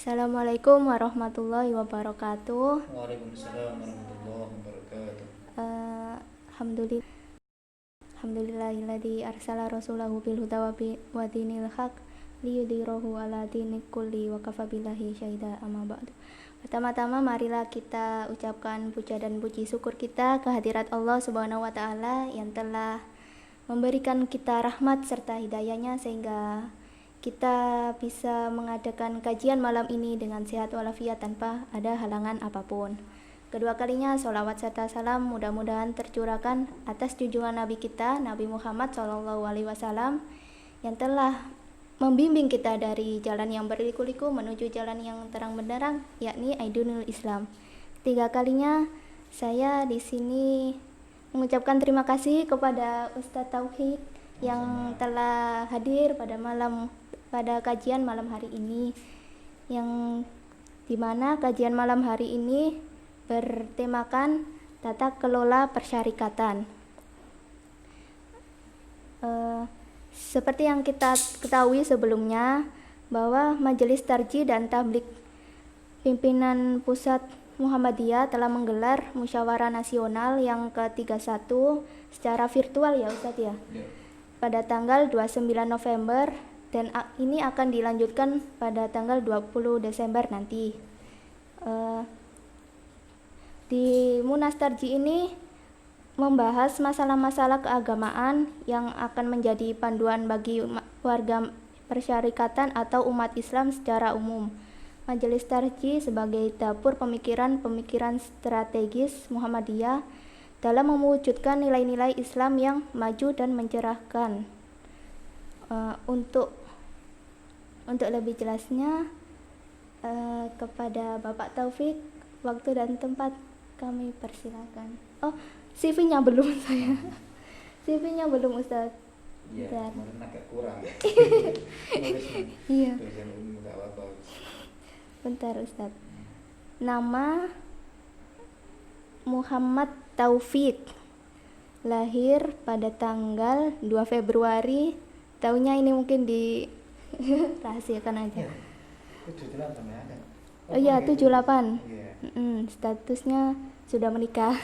Assalamualaikum warahmatullahi wabarakatuh. Waalaikumsalam warahmatullahi wabarakatuh. Eh, Alhamdulillah, Alhamdulillahilladzi arsala rasulahu bil huda wa dinil haq liyudhhirahu ala dini kulli wa kafa billahi syahida, amma ba'du. Pertama-tama marilah kita ucapkan puja dan puji syukur kita kehadirat Allah Subhanahu wa taala yang telah memberikan kita rahmat serta hidayahnya sehingga kita bisa mengadakan kajian malam ini dengan sehat walafiat tanpa ada halangan apapun. Kedua kalinya sholawat serta salam mudah-mudahan tercurahkan atas junjungan Nabi kita Nabi Muhammad SAW yang telah membimbing kita dari jalan yang berliku-liku menuju jalan yang terang benderang, yakni Aidunul Islam. Ketiga kalinya saya di sini mengucapkan terima kasih kepada Ustadz Taufiq yang telah hadir pada kajian malam hari ini, yang dimana kajian malam hari ini bertemakan tata kelola persyarikatan. Seperti yang kita ketahui sebelumnya bahwa Majelis Tarjih dan Tabligh pimpinan pusat Muhammadiyah telah menggelar musyawarah nasional yang ke-31 secara virtual ya Ustadz ya, pada tanggal 29 November dan ini akan dilanjutkan pada tanggal 20 Desember nanti. Di Munas Tarjih ini membahas masalah-masalah keagamaan yang akan menjadi panduan bagi warga persyarikatan atau umat Islam secara umum. Majelis Tarjih sebagai dapur pemikiran strategis Muhammadiyah dalam mewujudkan nilai-nilai Islam yang maju dan mencerahkan. Untuk lebih jelasnya kepada Bapak Taufik, waktu dan tempat kami persilakan. CV-nya belum saya. CV-nya belum Ustaz. Iya, kemarin agak kurang ya. Iya. Enggak apa-apa. Bentar Ustaz. Nama Muhammad Taufik. Lahir pada tanggal 2 Februari. Tahunnya ini mungkin di rahasiakan aja. 78 ya kan? Oh iya, 78. Iya. Statusnya sudah menikah.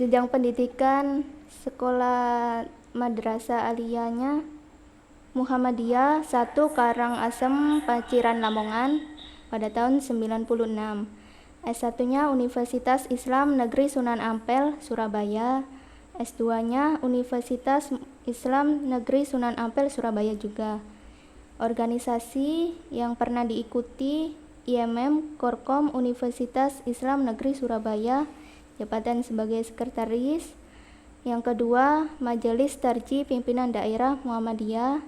Jenjang pendidikan sekolah madrasah aliyahnya Muhammadiyah 1 Karangasem Paciran Lamongan pada tahun 96. S1-nya Universitas Islam Negeri Sunan Ampel Surabaya. S2-nya Universitas Islam Negeri Sunan Ampel Surabaya juga. Organisasi yang pernah diikuti IMM Korkom Universitas Islam Negeri Surabaya, jabatan sebagai sekretaris. Yang kedua, Majelis Tarjih Pimpinan Daerah Muhammadiyah,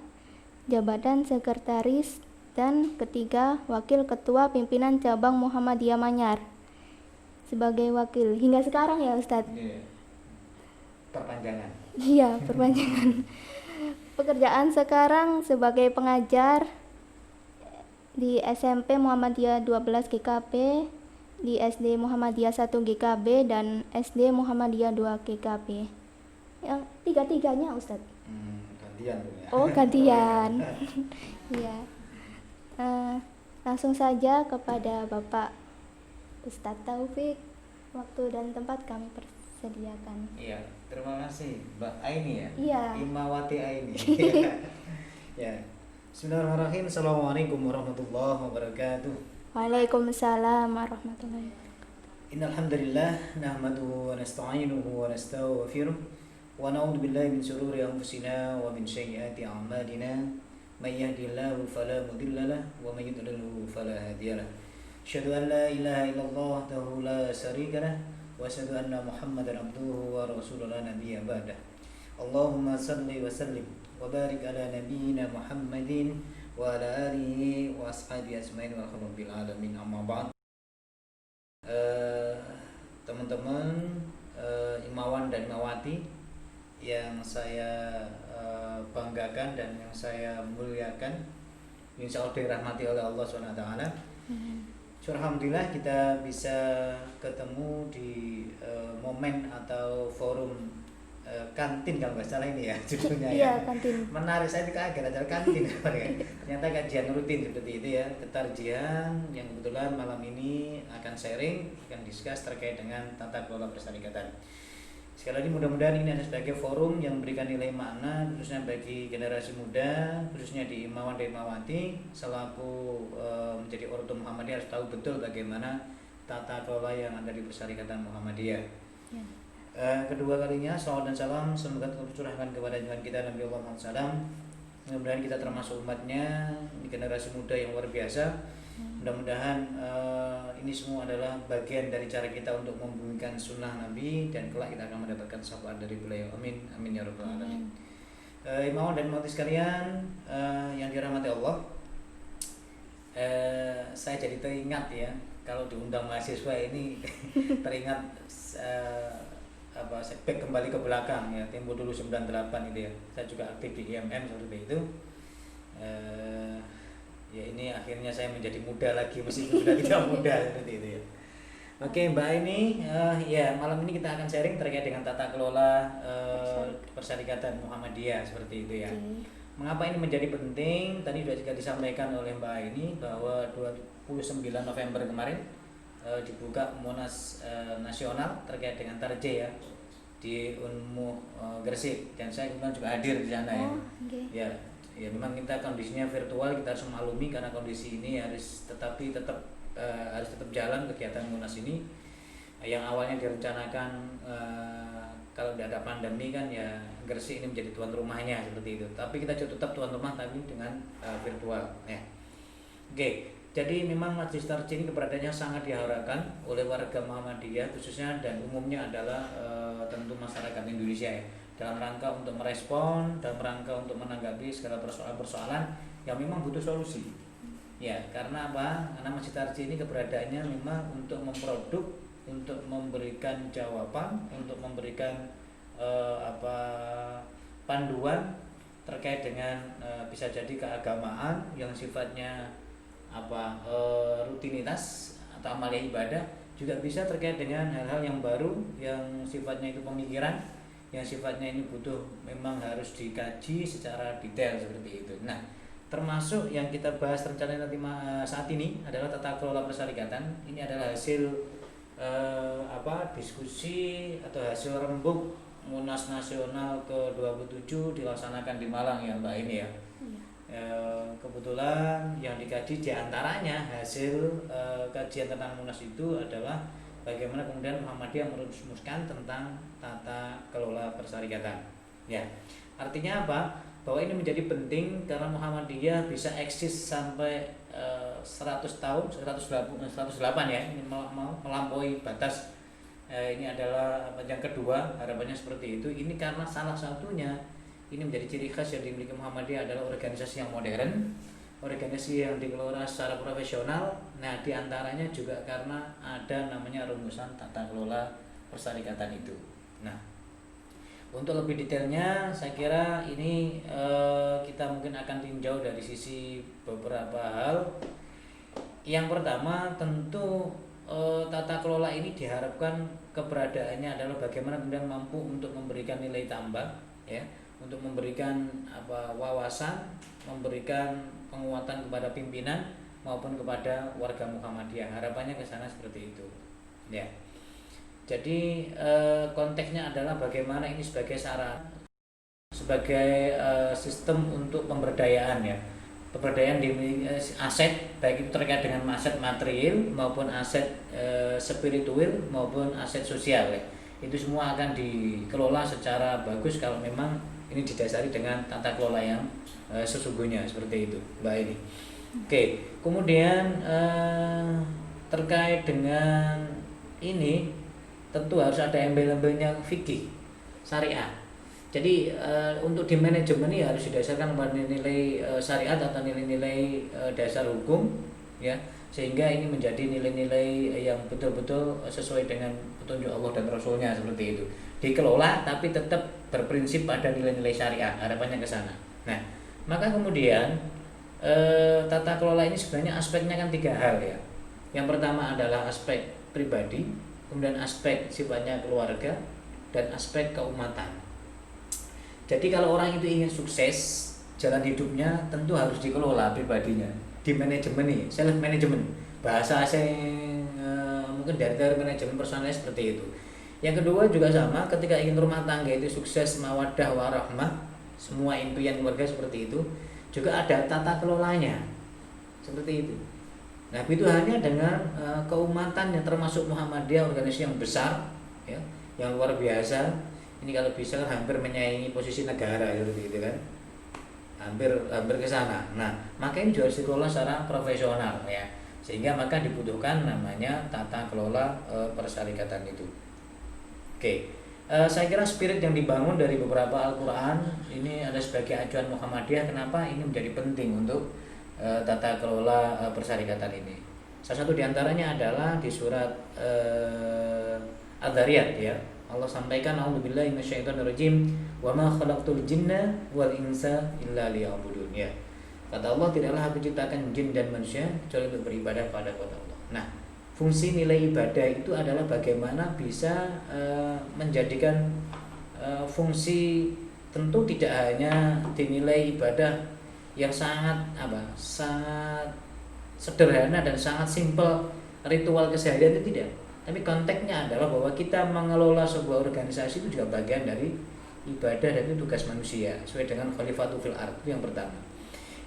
jabatan sekretaris. Dan ketiga, Wakil Ketua Pimpinan Cabang Muhammadiyah Manyar sebagai wakil hingga sekarang ya Ustadz. Perpanjangan. Iya, perpanjangan. Pekerjaan sekarang sebagai pengajar di SMP Muhammadiyah 12 GKP, di SD Muhammadiyah 1 GKB dan SD Muhammadiyah 2 GKB. Yang tiga-tiganya Ustadz. Gantian ya. Oh, gantian. Iya. Langsung saja kepada Bapak Ustadz Taufik, waktu dan tempat kami persediakan. Iya, terima kasih Mbak Aini ya. Iya. Imawati Aini. Ya. Bismillahirrahmanirrahim. Assalamualaikum warahmatullahi wabarakatuh. Waalaikumsalam warahmatullahi wabarakatuh. Innal hamdalillah nahmaduhu wa nasta'inuhu wa nastaghfiruh wa na'udzu billahi min shururi anfusina wa min sayyiati a'malina. May yahdihillahu fala mudilla lahu wa may yudlilhu fala hadiya lahu. Asyhadu an la ilaha illallah wahdahu la syarika lahu wa asyhadu anna Muhammadan abduhu wa rasuluhu la nabiyya ba'dah. Allahumma shalli wa sallim wa barik ala nabiyyina Muhammadin wa ala alihi wa ashabihi ajmain walhamdulillahi alamin, amma ba'd. Teman-teman imawan dan imawati yang saya banggakan dan yang saya muliakan, insya Allah dirahmati oleh Allah SWT. Alhamdulillah kita bisa ketemu di momen atau forum kantin kalau nggak salah ini ya judulnya ya. Iya, kantin. Menarik, saya kaget acara kantin ya. Ternyata kajian rutin seperti itu ya, ketarjian yang kebetulan malam ini akan sharing, akan discuss terkait dengan tata kelola persyarikatan. Sekali lagi mudah-mudahan ini ada sebagai forum yang memberikan nilai makna khususnya bagi generasi muda, khususnya di Imawan dan Imawati selaku menjadi ordo Muhammadiyah harus tahu betul bagaimana tata kelola yang ada di persyarikatan Muhammadiyah. Ya. Kedua kalinya salawat dan salam semoga tercurahkan kepada Tuhan kita Nabi Allah Muhammad SAW. Mudah-mudahan kita termasuk umatnya, generasi muda yang luar biasa. Mudah-mudahan ini semua adalah bagian dari cara kita untuk membumikan sunnah Nabi dan kelak kita akan mendapatkan syafaat dari beliau. Amin, amin ya rabbal alamin. Imawan dan imawati sekalian yang dirahmati Allah, saya jadi teringat ya kalau diundang mahasiswa ini teringat saya back kembali ke belakang ya, tempo dulu 98 itu ya, saya juga aktif di IMM seperti itu. Ya ini akhirnya saya menjadi muda lagi meskipun sudah tidak muda seperti itu ya. Oke Mbak ini ya malam ini kita akan sharing terkait dengan tata kelola persyarikatan Muhammadiyah seperti itu ya. Mengapa ini menjadi penting? Tadi sudah juga disampaikan oleh Mbak ini bahwa 29 November kemarin dibuka Munas Nasional terkait dengan Tarjih ya di Unmu Gresik dan saya kebetulan juga hadir di sana ya. Okay. Ya memang kita kondisinya virtual, kita harus memaklumi karena kondisi ini harus tetap jalan kegiatan Munas ini yang awalnya direncanakan kalau tidak ada pandemi kan ya Gresik ini menjadi tuan rumahnya seperti itu, tapi kita tetap tuan rumah tapi dengan virtual ya. Oke. Jadi memang Majelis Tarjih ini keberadaannya sangat diharapkan oleh warga Muhammadiyah khususnya dan umumnya adalah tentu masyarakat Indonesia ya, dalam rangka untuk merespon, dalam rangka untuk menanggapi segala persoalan-persoalan yang memang butuh solusi. Ya, karena apa? Karena Majelis Tarjih ini keberadaannya memang untuk memproduk, untuk memberikan jawaban, untuk memberikan panduan terkait dengan bisa jadi keagamaan yang sifatnya rutinitas atau amalia ibadah, juga bisa terkait dengan hal-hal yang baru yang sifatnya itu pemikiran, yang sifatnya ini butuh memang harus dikaji secara detail seperti itu. Nah, termasuk yang kita bahas rencana nanti saat ini adalah tata kelola persyarikatan. Ini adalah hasil diskusi atau hasil rembuk Munas Nasional ke-27 dilaksanakan di Malang ya Mbak ini ya. Kebetulan yang dikaji diantaranya hasil kajian tentang Munas itu adalah bagaimana kemudian Muhammadiyah merumuskan tentang tata kelola persyarikatan. Ya, artinya apa? Bahwa ini menjadi penting karena Muhammadiyah bisa eksis sampai 100 tahun, 108 ya, ini melampaui batas. Ini adalah yang kedua, harapannya seperti itu. Ini karena salah satunya ini menjadi ciri khas yang dimiliki Muhammadiyah adalah organisasi yang modern, organisasi yang dikelola secara profesional. Nah, diantaranya juga karena ada namanya rumusan tata kelola persyarikatan itu. Nah, untuk lebih detailnya, saya kira ini kita mungkin akan tinjau dari sisi beberapa hal. Yang pertama, tentu tata kelola ini diharapkan keberadaannya adalah bagaimana kemudian mampu untuk memberikan nilai tambah, ya, untuk memberikan wawasan, memberikan penguatan kepada pimpinan maupun kepada warga Muhammadiyah. Harapannya ke sana seperti itu. Ya. Jadi konteksnya adalah bagaimana ini sebagai sarana, sebagai sistem untuk pemberdayaan ya. Pemberdayaan di aset, baik itu terkait dengan aset material maupun aset spiritual maupun aset sosial ya. Itu semua akan dikelola secara bagus kalau memang ini didasari dengan tata kelola yang sesungguhnya seperti itu, Mbak ini. Oke, kemudian terkait dengan ini tentu harus ada embel-embelnya fikih syariah. Jadi untuk di manajemen ini harus didasarkan pada nilai syariat atau nilai-nilai dasar hukum ya, sehingga ini menjadi nilai-nilai yang betul-betul sesuai dengan petunjuk Allah dan Rasulnya seperti itu. Dikelola tapi tetap berprinsip pada nilai-nilai syariah, harapannya ke sana. Nah, maka kemudian tata kelola ini sebenarnya aspeknya kan 3 hal ya. Yang pertama adalah aspek pribadi, kemudian aspek sifatnya keluarga, dan aspek keumatan. Jadi kalau orang itu ingin sukses jalan hidupnya tentu harus dikelola pribadinya, di manajemen nih, self management. Bahasa saya mungkin dari teori manajemen personalnya seperti itu. Yang kedua juga sama, ketika ingin rumah tangga itu sukses, mawaddah warahmah, semua impian keluarga seperti itu, juga ada tata kelolanya. Seperti itu. Nah, itu hanya dengan keumatan yang termasuk Muhammadiyah, organisasi yang besar ya, yang luar biasa. Ini kalau bisa kan hampir menyaingi posisi negara seperti itu kan. Hampir ke sana. Nah, maka ini juga harus dikelola secara profesional ya. Sehingga maka dibutuhkan namanya tata kelola persyarikatan itu. Oke. Saya kira spirit yang dibangun dari beberapa Al-Qur'an ini ada sebagai acuan Muhammadiyah kenapa ini menjadi penting untuk tata kelola persyarikatan ini. Salah satu diantaranya adalah di surat Ad-Dzariyat ya. Allah sampaikan a'udzubillahi minasyaitonirrajim wa ma khalaqtul jinna wal insa illa liya'budun ya. Kata Allah, tidaklah aku ciptakan jin dan manusia kecuali untuk beribadah pada Allah. Nah, fungsi nilai ibadah itu adalah bagaimana bisa menjadikan fungsi, tentu tidak hanya dinilai ibadah yang sangat sederhana dan sangat simpel ritual keseharian itu tidak, tapi konteksnya adalah bahwa kita mengelola sebuah organisasi itu juga bagian dari ibadah dan itu tugas manusia sesuai dengan khalifatul fil ard. Itu yang pertama.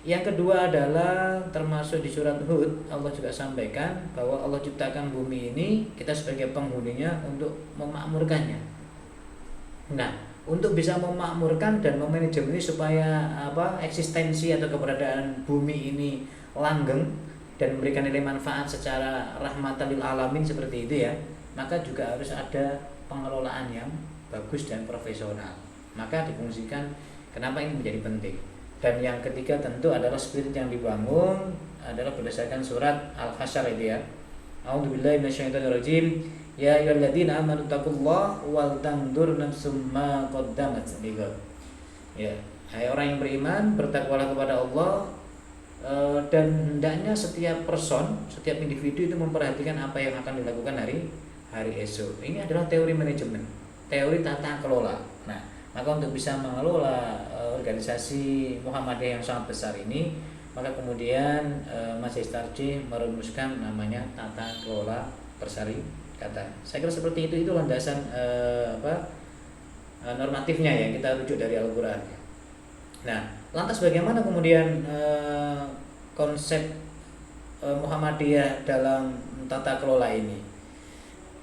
Yang kedua adalah termasuk di surat Hud, Allah juga sampaikan bahwa Allah ciptakan bumi ini kita sebagai penghuninya untuk memakmurkannya. Nah, untuk bisa memakmurkan dan memanajemen ini supaya eksistensi atau keberadaan bumi ini langgeng dan memberikan nilai manfaat secara rahmatan lil alamin seperti itu ya, maka juga harus ada pengelolaan yang bagus dan profesional. Maka difungsikan kenapa ini menjadi penting. Dan yang ketiga tentu adalah spirit yang dibangun adalah berdasarkan surat Al-Hasyr itu ya. A'udzubillahi minasyaitonirrajim. Ya ayyuhalladzina amanu taqullaha wal tanzur nafsum ma qaddamat lighad. Ya, hai orang yang beriman, bertakwalah kepada Allah dan hendaknya setiap person, setiap individu itu memperhatikan apa yang akan dilakukan hari esok. Ini adalah teori manajemen, teori tata kelola. Nah, maka untuk bisa mengelola organisasi Muhammadiyah yang sangat besar ini, maka kemudian Majelis Tarjih merumuskan namanya tata kelola persyarikatan. Saya kira seperti itu landasan normatifnya ya, kita rujuk dari Al-Qur'an. Nah, lantas bagaimana kemudian konsep Muhammadiyah dalam tata kelola ini?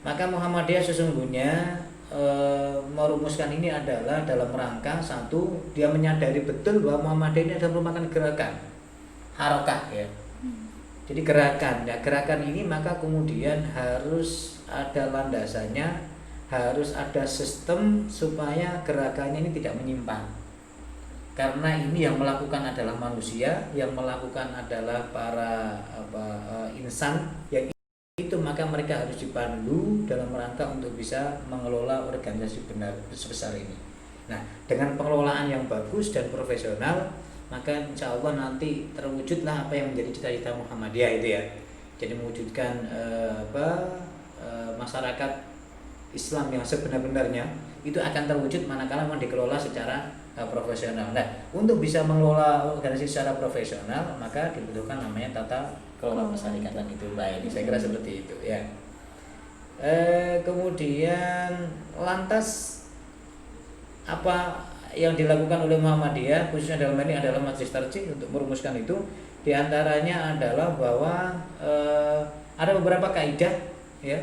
Maka Muhammadiyah sesungguhnya merumuskan ini adalah dalam rangka satu, dia menyadari betul bahwa Muhammadiyah ini adalah merupakan gerakan harakah ya. Jadi gerakan ini maka kemudian harus ada landasannya, harus ada sistem supaya gerakannya ini tidak menyimpang. Karena ini yang melakukan adalah manusia, yang melakukan adalah para insan yang itu, maka mereka harus dipandu dalam rangka untuk bisa mengelola organisasi benar sebesar ini. Nah, dengan pengelolaan yang bagus dan profesional, maka insya Allah nanti terwujudlah apa yang menjadi cita-cita Muhammadiyah itu ya. Jadi mewujudkan masyarakat Islam yang sebenar-benarnya itu akan terwujud manakala memang dikelola secara profesional. Nah, untuk bisa mengelola organisasi secara profesional, maka dibutuhkan namanya tata kelola persyarikatan itu. Baik, saya kira seperti itu ya. Kemudian lantas apa yang dilakukan oleh Muhammadiyah khususnya dalam ini adalah Majelis Tarjih untuk merumuskan itu, diantaranya adalah bahwa ada beberapa kaidah ya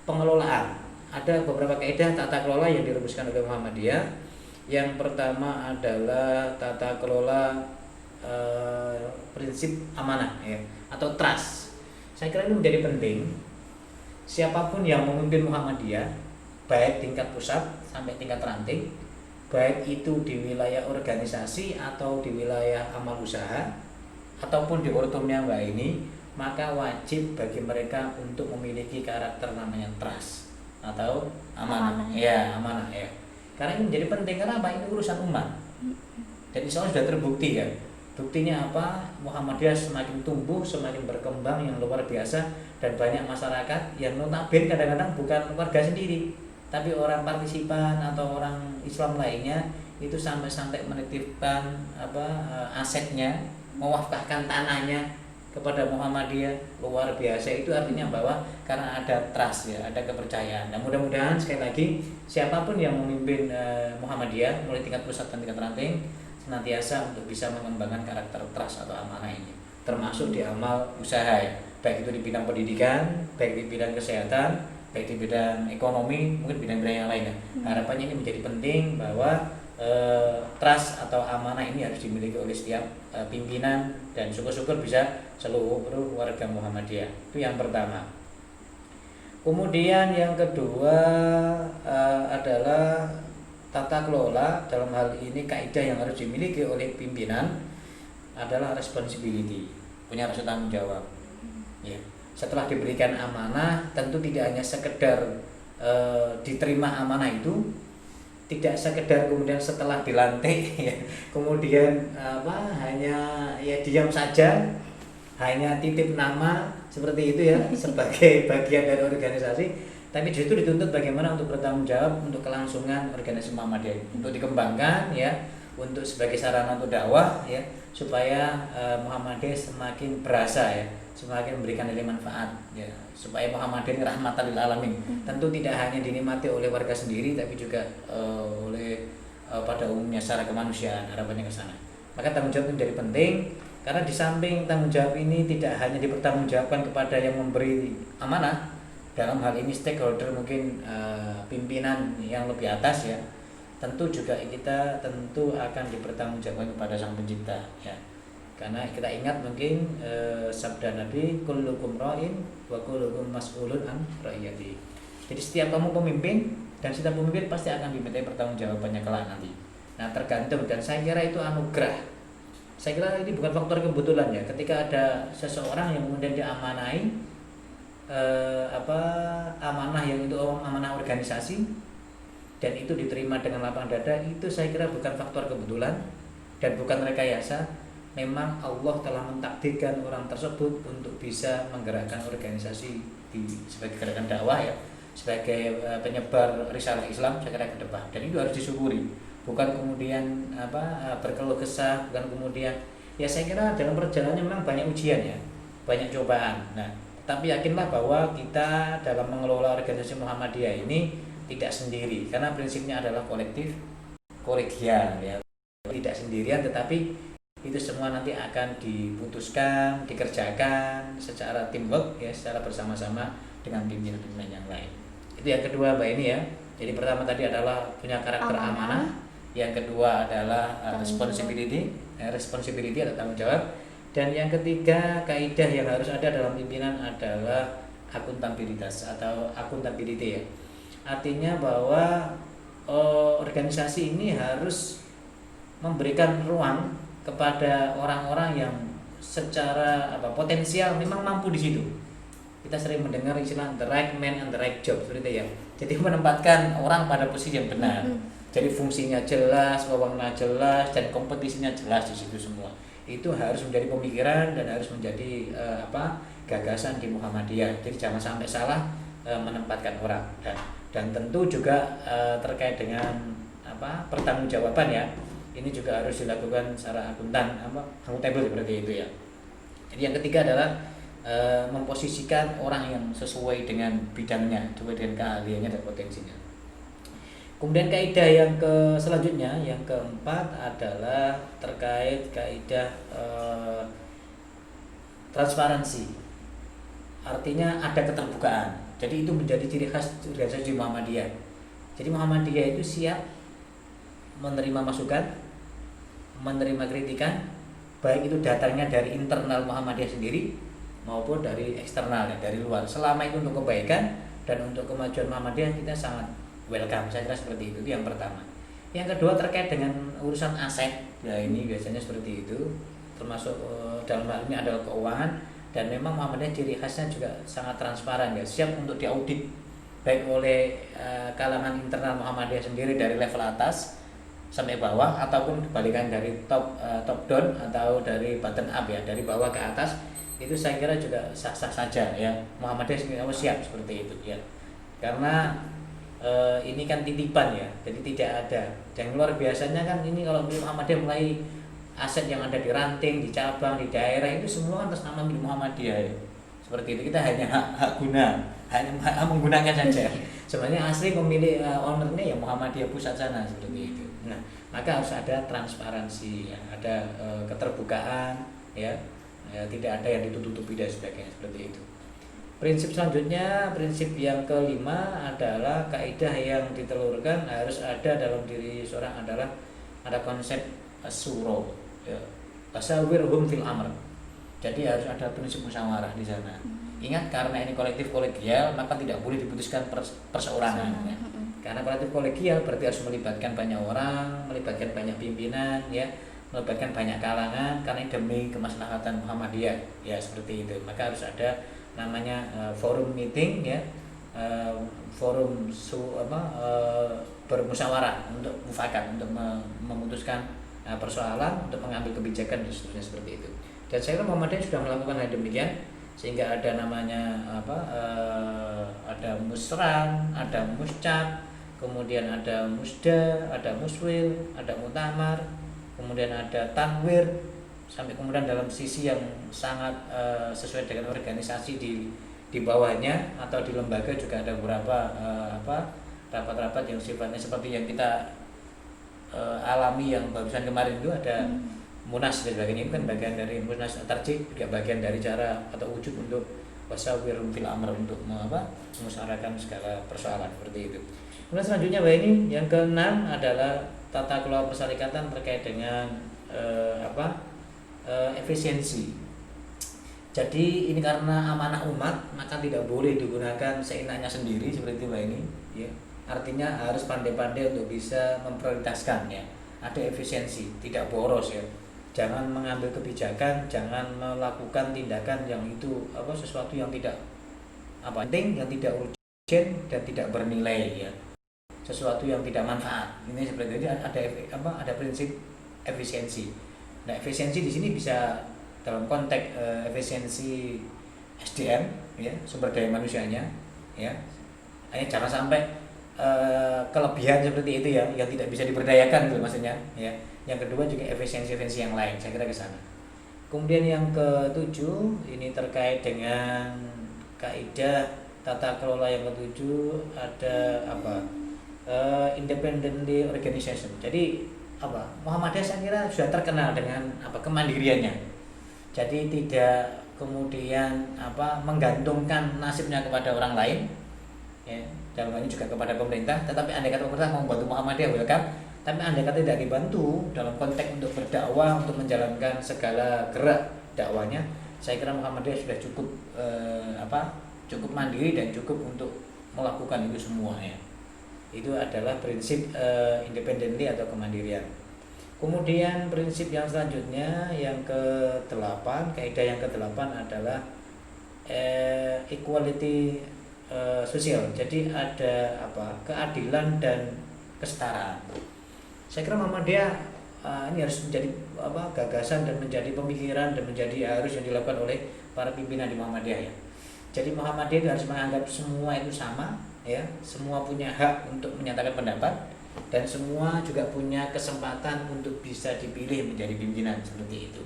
pengelolaan, ada beberapa kaidah tata kelola yang dirumuskan oleh Muhammadiyah. Yang pertama adalah tata kelola prinsip amanah ya, atau trust. Saya kira ini menjadi penting. Siapapun yang memimpin Muhammadiyah, baik tingkat pusat sampai tingkat ranting, baik itu di wilayah organisasi atau di wilayah amal usaha ataupun di ortumnya mbak ini, maka wajib bagi mereka untuk memiliki karakter namanya trust atau amanah. Ya, amanah ya. Karena ini menjadi penting, karena apa? Ini urusan umat. Dan insya Allah sudah terbukti ya. Buktinya apa? Muhammadiyah semakin tumbuh, semakin berkembang yang luar biasa, dan banyak masyarakat yang notabene kadang-kadang bukan warga sendiri, tapi orang partisipan atau orang Islam lainnya itu sampai menitipkan asetnya, mewakafkan tanahnya kepada Muhammadiyah, luar biasa. Itu artinya bahwa karena ada trust ya, ada kepercayaan. Nah, mudah-mudahan sekali lagi siapapun yang memimpin Muhammadiyah mulai tingkat pusat dan tingkat ranting senantiasa untuk bisa mengembangkan karakter trust atau amanah ini, termasuk di amal usaha ya, baik itu di bidang pendidikan, baik di bidang kesehatan, baik di bidang ekonomi, mungkin bidang-bidang yang lainnya. Harapannya ini menjadi penting bahwa trust atau amanah ini harus dimiliki oleh setiap pimpinan, dan syukur-syukur bisa seluruh warga Muhammadiyah. Itu yang pertama. Kemudian yang kedua adalah tata kelola. Dalam hal ini kaidah yang harus dimiliki oleh pimpinan adalah responsibility, punya rasa tanggung jawab. Ya. Setelah diberikan amanah, tentu tidak hanya sekedar diterima amanah itu, tidak sekedar kemudian setelah dilantik ya, kemudian hanya ya diam saja, hanya titip nama seperti itu ya sebagai bagian dari organisasi, tapi justru dituntut bagaimana untuk bertanggung jawab untuk kelangsungan organisasi Muhammadiyah, untuk dikembangkan ya, untuk sebagai sarana untuk dakwah ya, supaya Muhammadiyah semakin berasa ya, semakin memberikan nilai manfaat ya, supaya Muhammadiyah rahmatan lil alamin. Tentu tidak hanya dinikmati oleh warga sendiri, tapi juga oleh pada umumnya secara kemanusiaan, harapannya ke sana. Maka tanggung jawab menjadi penting, karena di samping tanggung jawab ini tidak hanya dipertanggungjawabkan kepada yang memberi amanah, dalam hal ini stakeholder, mungkin pimpinan yang lebih atas ya, tentu juga kita tentu akan dipertanggungjawabkan kepada Sang Pencipta ya. Karena kita ingat mungkin sabda Nabi, kullukum ra'in wa kullukum mas'ulun an ra'iyati. Jadi setiap kamu pemimpin, dan setiap pemimpin pasti akan dimintai pertanggungjawabannya kelak nanti. Nah, tergantung, dan saya kira itu anugerah. Saya kira ini bukan faktor kebetulan ya. Ketika ada seseorang yang kemudian diamanai amanah yang itu amanah organisasi, dan itu diterima dengan lapang dada, itu saya kira bukan faktor kebetulan dan bukan rekayasa. Memang Allah telah mentakdirkan orang tersebut untuk bisa menggerakkan organisasi sebagai gerakan dakwah ya, sebagai penyebar risalah Islam saya kira ke depan, dan itu harus disyukuri. Bukan kemudian berkeluh kesah, bukan kemudian ya, saya kira dalam perjalanan memang banyak ujian ya, banyak cobaan. Nah, tapi yakinlah bahwa kita dalam mengelola organisasi Muhammadiyah ini tidak sendiri, karena prinsipnya adalah kolektif, kolegial ya, tidak sendirian, tetapi itu semua nanti akan diputuskan, dikerjakan secara teamwork ya, secara bersama-sama dengan pimpinan-pimpinan yang lain. Itu yang kedua Mbak ini ya. Jadi pertama tadi adalah punya karakter amanah, yang kedua adalah responsibility atau tanggung jawab, dan yang ketiga kaidah yang harus ada dalam pimpinan adalah akuntabilitas atau accountability ya. Artinya bahwa organisasi ini harus memberikan ruang kepada orang-orang yang secara potensial memang mampu di situ. Kita sering mendengar istilah the right man and the right job seperti itu ya. Jadi menempatkan orang pada posisi yang benar. Jadi fungsinya jelas, wewenangnya jelas, dan kompetisinya jelas di situ semua. Itu harus menjadi pemikiran dan harus menjadi gagasan di Muhammadiyah. Jadi jangan sampai salah menempatkan orang, dan tentu juga terkait dengan pertanggungjawaban ya. Ini juga harus dilakukan secara akuntabel seperti itu ya. Jadi yang ketiga adalah memposisikan orang yang sesuai dengan bidangnya, sesuai dengan keahliannya dan potensinya. Kemudian kaidah yang selanjutnya, yang keempat adalah terkait kaidah transparansi. Artinya ada keterbukaan. Jadi itu menjadi ciri khas organisasi Muhammadiyah. Jadi Muhammadiyah itu siap menerima masukan, menerima kritikan, baik itu datangnya dari internal Muhammadiyah sendiri maupun dari eksternal ya, dari luar. Selama itu untuk kebaikan dan untuk kemajuan Muhammadiyah, kita sangat welcome. Saya kira seperti itu yang pertama. Yang kedua terkait dengan urusan aset. Ya ini biasanya seperti itu, termasuk dalam hal ini adalah keuangan, dan memang Muhammadiyah ciri khasnya juga sangat transparan ya, siap untuk diaudit baik oleh kalangan internal Muhammadiyah sendiri dari level atas sampai bawah, ataupun kebalikan dari top down atau dari bottom up ya, dari bawah ke atas. Itu saya kira juga sah-sah saja ya, Muhammadiyah siap seperti itu ya. Karena ini kan titipan ya, jadi tidak ada. Dan luar biasanya kan ini kalau milik Muhammadiyah mulai aset yang ada di ranting, di cabang, di daerah itu semua atas nama milik Muhammadiyah ya. Seperti itu, kita hanya hak guna, hanya hak menggunakan saja. Sebenarnya asli pemilik ownernya ya Muhammadiyah pusat sana, seperti itu. Nah, maka harus ada transparansi, ya, ada keterbukaan, ya, tidak ada yang ditutup-tutupi dan sebagainya, seperti itu. Prinsip selanjutnya, prinsip yang kelima adalah kaidah yang ditelurkan harus ada dalam diri seorang adalah ada konsep asuro, ya, tasawwurhum fil amr. Jadi harus ada prinsip musyawarah di sana. Ingat, karena ini kolektif kolegial, maka tidak boleh diputuskan perseorangan. Ya. Karena kolektif kolegial berarti harus melibatkan banyak orang, melibatkan banyak pimpinan, ya, melibatkan banyak kalangan, karena demi kemaslahatan Muhammadiyah, ya, seperti itu. Maka harus ada namanya forum meeting, ya, forum bermusyawarah untuk mufakat, untuk memutuskan persoalan, untuk mengambil kebijakan dan seterusnya, seperti itu. Dan saya kira Muhammadiyah sudah melakukan hal demikian, sehingga ada namanya ada musran, ada muscat, kemudian ada musda, ada muswil, ada mutamar, kemudian ada tanwir, sampai kemudian dalam sisi yang sangat sesuai dengan organisasi di bawahnya atau di lembaga juga ada beberapa rapat-rapat yang sifatnya seperti yang kita alami yang barusan kemarin itu ada munas dan sebagainya. Itu kan bagian dari munas tarjih, juga bagian dari cara atau wujud untuk wasawirun fil amr, untuk memusyawarahkan segala persoalan, seperti itu. Kemudian selanjutnya ini yang keenam adalah tata kelola persyarikatan terkait dengan efisiensi. Jadi ini karena amanah umat, maka tidak boleh digunakan seenaknya sendiri, seperti itu ini, ya. Artinya harus pandai-pandai untuk bisa memprioritaskan, ya. Ada efisiensi, tidak boros, ya. Jangan mengambil kebijakan, jangan melakukan tindakan yang itu sesuatu yang tidak penting, yang tidak urgent dan tidak bernilai, ya. Sesuatu yang tidak manfaat. Ini seperti itu, ada prinsip efisiensi. Nah, efisiensi di sini bisa dalam konteks efisiensi SDM, ya, sumber daya manusianya, ya. Jangan sampai kelebihan seperti itu, ya, yang tidak bisa diberdayakan, gitu maksudnya, ya. Yang kedua juga efisiensi yang lain, saya kira ke sana. Kemudian yang ketujuh ini terkait dengan kaidah tata kelola yang ketujuh, ada independent organization. Jadi Muhammadiyah saya kira sudah terkenal dengan kemandiriannya. Jadi tidak kemudian menggantungkan nasibnya kepada orang lain, ya, dalam hal ini juga kepada pemerintah. Tetapi andai kata pemerintah mau membantu Muhammadiyah, welcome. Tapi andai kata tidak dibantu dalam konteks untuk berdakwah, untuk menjalankan segala gerak dakwahnya, saya kira Muhammadiyah sudah cukup cukup mandiri dan cukup untuk melakukan itu semua, ya. Itu adalah prinsip independensi atau kemandirian. Kemudian prinsip yang selanjutnya yang ke-8, kaidah yang ke-8 adalah equality sosial. Jadi ada keadilan dan kesetaraan. Saya kira Muhammadiyah ini harus menjadi gagasan dan menjadi pemikiran dan menjadi arus yang dilakukan oleh para pimpinan di Muhammadiyah, ya. Jadi Muhammadiyah harus menganggap semua itu sama, ya, semua punya hak untuk menyatakan pendapat dan semua juga punya kesempatan untuk bisa dipilih menjadi pimpinan, seperti itu.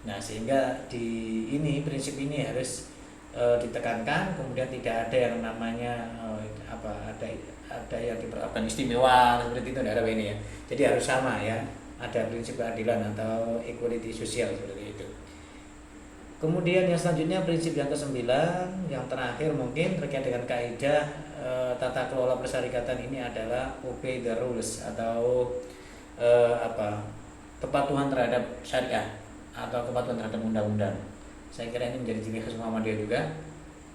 Nah, sehingga prinsip ini harus ditekankan. Kemudian tidak ada yang namanya ada yang diperlakukan istimewa, seperti itu, tidak ada ini, ya. Jadi harus sama, ya. Ada prinsip keadilan atau equality sosial, seperti itu. Kemudian yang selanjutnya prinsip yang ke-9, yang terakhir mungkin terkait dengan kaidah tata kelola persyarikatan ini adalah obey the rules atau kepatuhan terhadap syariah atau kepatuhan terhadap undang-undang. Saya kira ini menjadi ciri khas Muhammadiyah juga.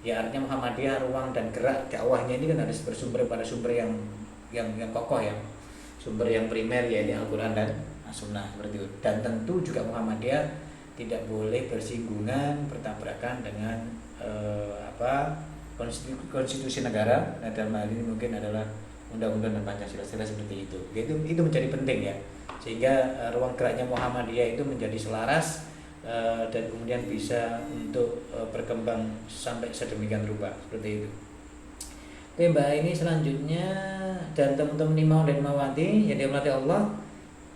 Ya, artinya Muhammadiyah ruang dan gerak dakwahnya ini kan harus bersumber pada sumber yang kokoh, ya. Sumber yang primer, yaitu Al-Qur'an dan As-Sunnah, seperti itu. Dan tentu juga Muhammadiyah tidak boleh bersinggungan, bertabrakan dengan konstitusi negara. Nah, dalam hal ini mungkin adalah undang-undang dan Pancasila, seperti itu. Itu menjadi penting, ya. Sehingga ruang geraknya Muhammadiyah itu menjadi selaras dan kemudian bisa untuk berkembang sampai sedemikian rupa, seperti itu. Oke Mbak, ini selanjutnya dan teman-teman Imam dan Imamati yang dirahmati Allah.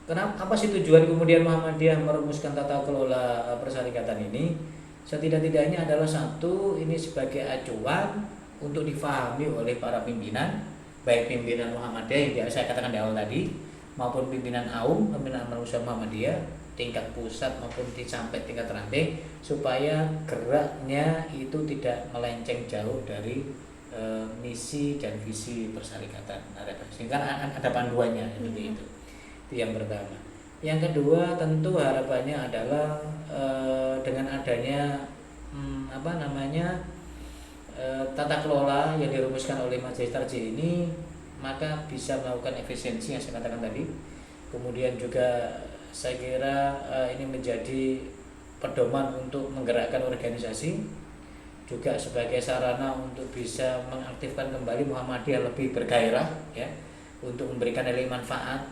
Kenapa apa sih tujuan kemudian Muhammadiyah merumuskan tata kelola persyarikatan ini? Setidak-tidaknya adalah satu, ini sebagai acuan untuk difahami oleh para pimpinan, baik pimpinan Muhammadiyah yang saya katakan di awal tadi, maupun pimpinan AUM, pimpinan Amal Usaha Muhammadiyah, tingkat pusat maupun sampai tingkat ranting, supaya geraknya itu tidak melenceng jauh dari misi dan visi persyarikatan. Sehingga ada panduannya seperti itu. Itu yang pertama. Yang kedua tentu harapannya adalah dengan adanya tata kelola yang dirumuskan oleh Majelis Tarjih ini, maka bisa melakukan efisiensi yang saya katakan tadi. Kemudian juga saya kira ini menjadi pedoman untuk menggerakkan organisasi, juga sebagai sarana untuk bisa mengaktifkan kembali Muhammadiyah lebih bergairah ya, untuk memberikan nilai manfaat.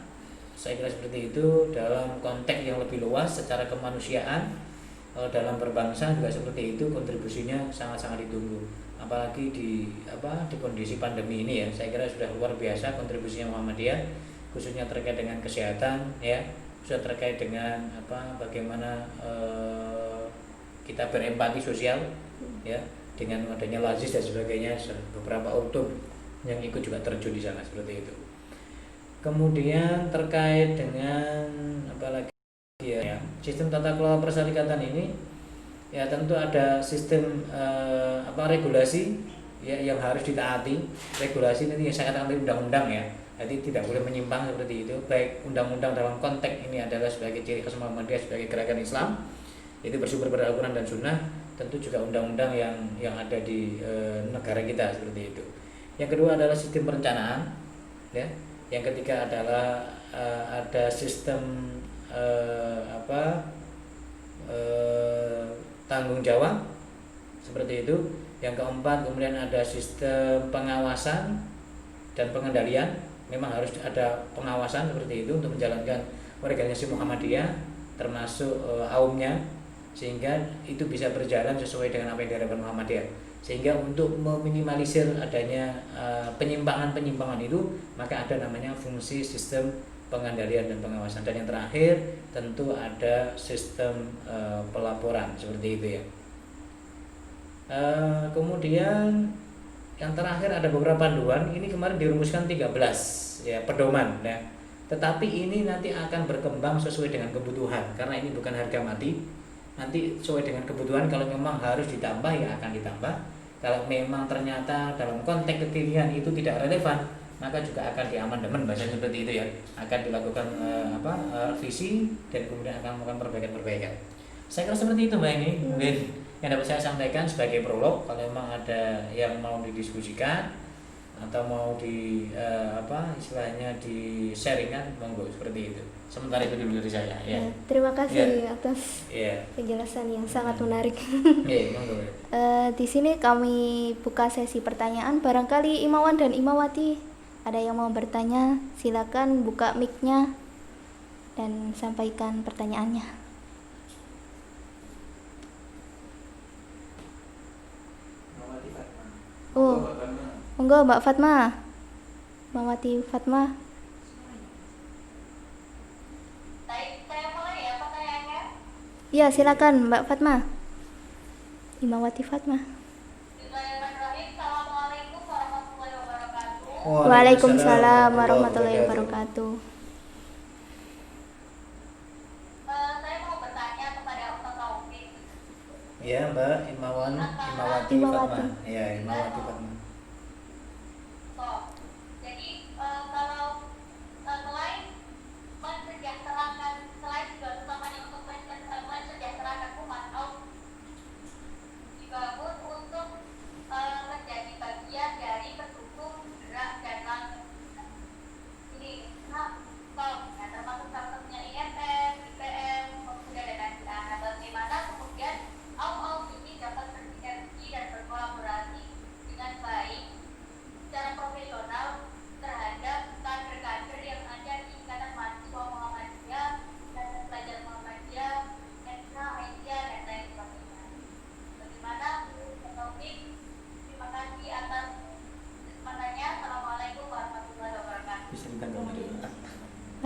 Saya kira seperti itu dalam konteks yang lebih luas secara kemanusiaan, dalam berbangsa juga seperti itu, kontribusinya sangat-sangat ditunggu. Apalagi di kondisi pandemi ini ya, saya kira sudah luar biasa kontribusinya Muhammadiyah, khususnya terkait dengan kesehatan ya, khususnya terkait dengan bagaimana kita berempati sosial ya, dengan adanya lazis dan sebagainya, beberapa ortum yang ikut juga terjun di sana seperti itu. Kemudian terkait dengan apalagi ya, sistem tata kelola persyarikatan ini ya, tentu ada sistem regulasi ya yang harus ditaati. Regulasi ini yang saya katakan tadi undang-undang ya, jadi tidak boleh menyimpang seperti itu. Baik undang-undang dalam konteks ini adalah sebagai ciri khas Muhammadiyah sebagai gerakan Islam, itu bersumber pada Al-Quran dan Sunnah. Tentu juga undang-undang yang ada di negara kita seperti itu. Yang kedua adalah sistem perencanaan ya. Yang ketiga adalah ada sistem tanggung jawab seperti itu. Yang keempat kemudian ada sistem pengawasan dan pengendalian. Memang harus ada pengawasan seperti itu untuk menjalankan organisasi Muhammadiyah termasuk AUM-nya, sehingga itu bisa berjalan sesuai dengan apa yang diharapkan Muhammadiyah. Sehingga untuk meminimalisir adanya penyimpangan-penyimpangan itu, maka ada namanya fungsi sistem pengendalian dan pengawasan. Dan yang terakhir tentu ada sistem pelaporan seperti itu ya. Kemudian yang terakhir ada beberapa panduan. Ini kemarin dirumuskan 13 ya, pedoman ya. Tetapi ini nanti akan berkembang sesuai dengan kebutuhan, karena ini bukan harga mati. Nanti sesuai dengan kebutuhan, kalau memang harus ditambah ya akan ditambah. Kalau memang ternyata dalam konteks kekinian itu tidak relevan, maka juga akan diamandemen, bahasa seperti itu ya. Akan dilakukan revisi dan kemudian akan melakukan perbaikan-perbaikan. Saya kira seperti itu Mbak, ini mungkin yang dapat saya sampaikan sebagai prolog. Kalau memang ada yang mau didiskusikan atau mau istilahnya di sharingan, monggo seperti itu. Sementara itu dulu dari saya ya. Terima kasih atas penjelasan yang sangat menarik. Monggo. Di sini kami buka sesi pertanyaan. Barangkali Imawan dan Imawati ada yang mau bertanya, silakan buka mic-nya dan sampaikan pertanyaannya. Monggo Mbak Fatma. Imawati Fatma. Saya mulai ya pertanyaannya. Iya, silakan Mbak Fatma. Imawati Fatma. Bismillahirrahmanirrahim. Assalamualaikum warahmatullahi wabarakatuh. Waalaikumsalam warahmatullahi wabarakatuh. Saya mau bertanya kepada Ustaz Taufik. Ya Mbak Imawati Fatma. Ya, Imawati Fatma. Jadi kalau selain mensejahterakan, selain juga utamanya untuk mensejahterakan umat, dibangun untuk menjadi bagian dari pendukung gerak dan langkah ini. Termasuk salah satunya IMF, IPM, Pemuda dan lain-lain. Nah, bagaimana kemudian ini dapat bersinergi dan berkolaborasi dengan baik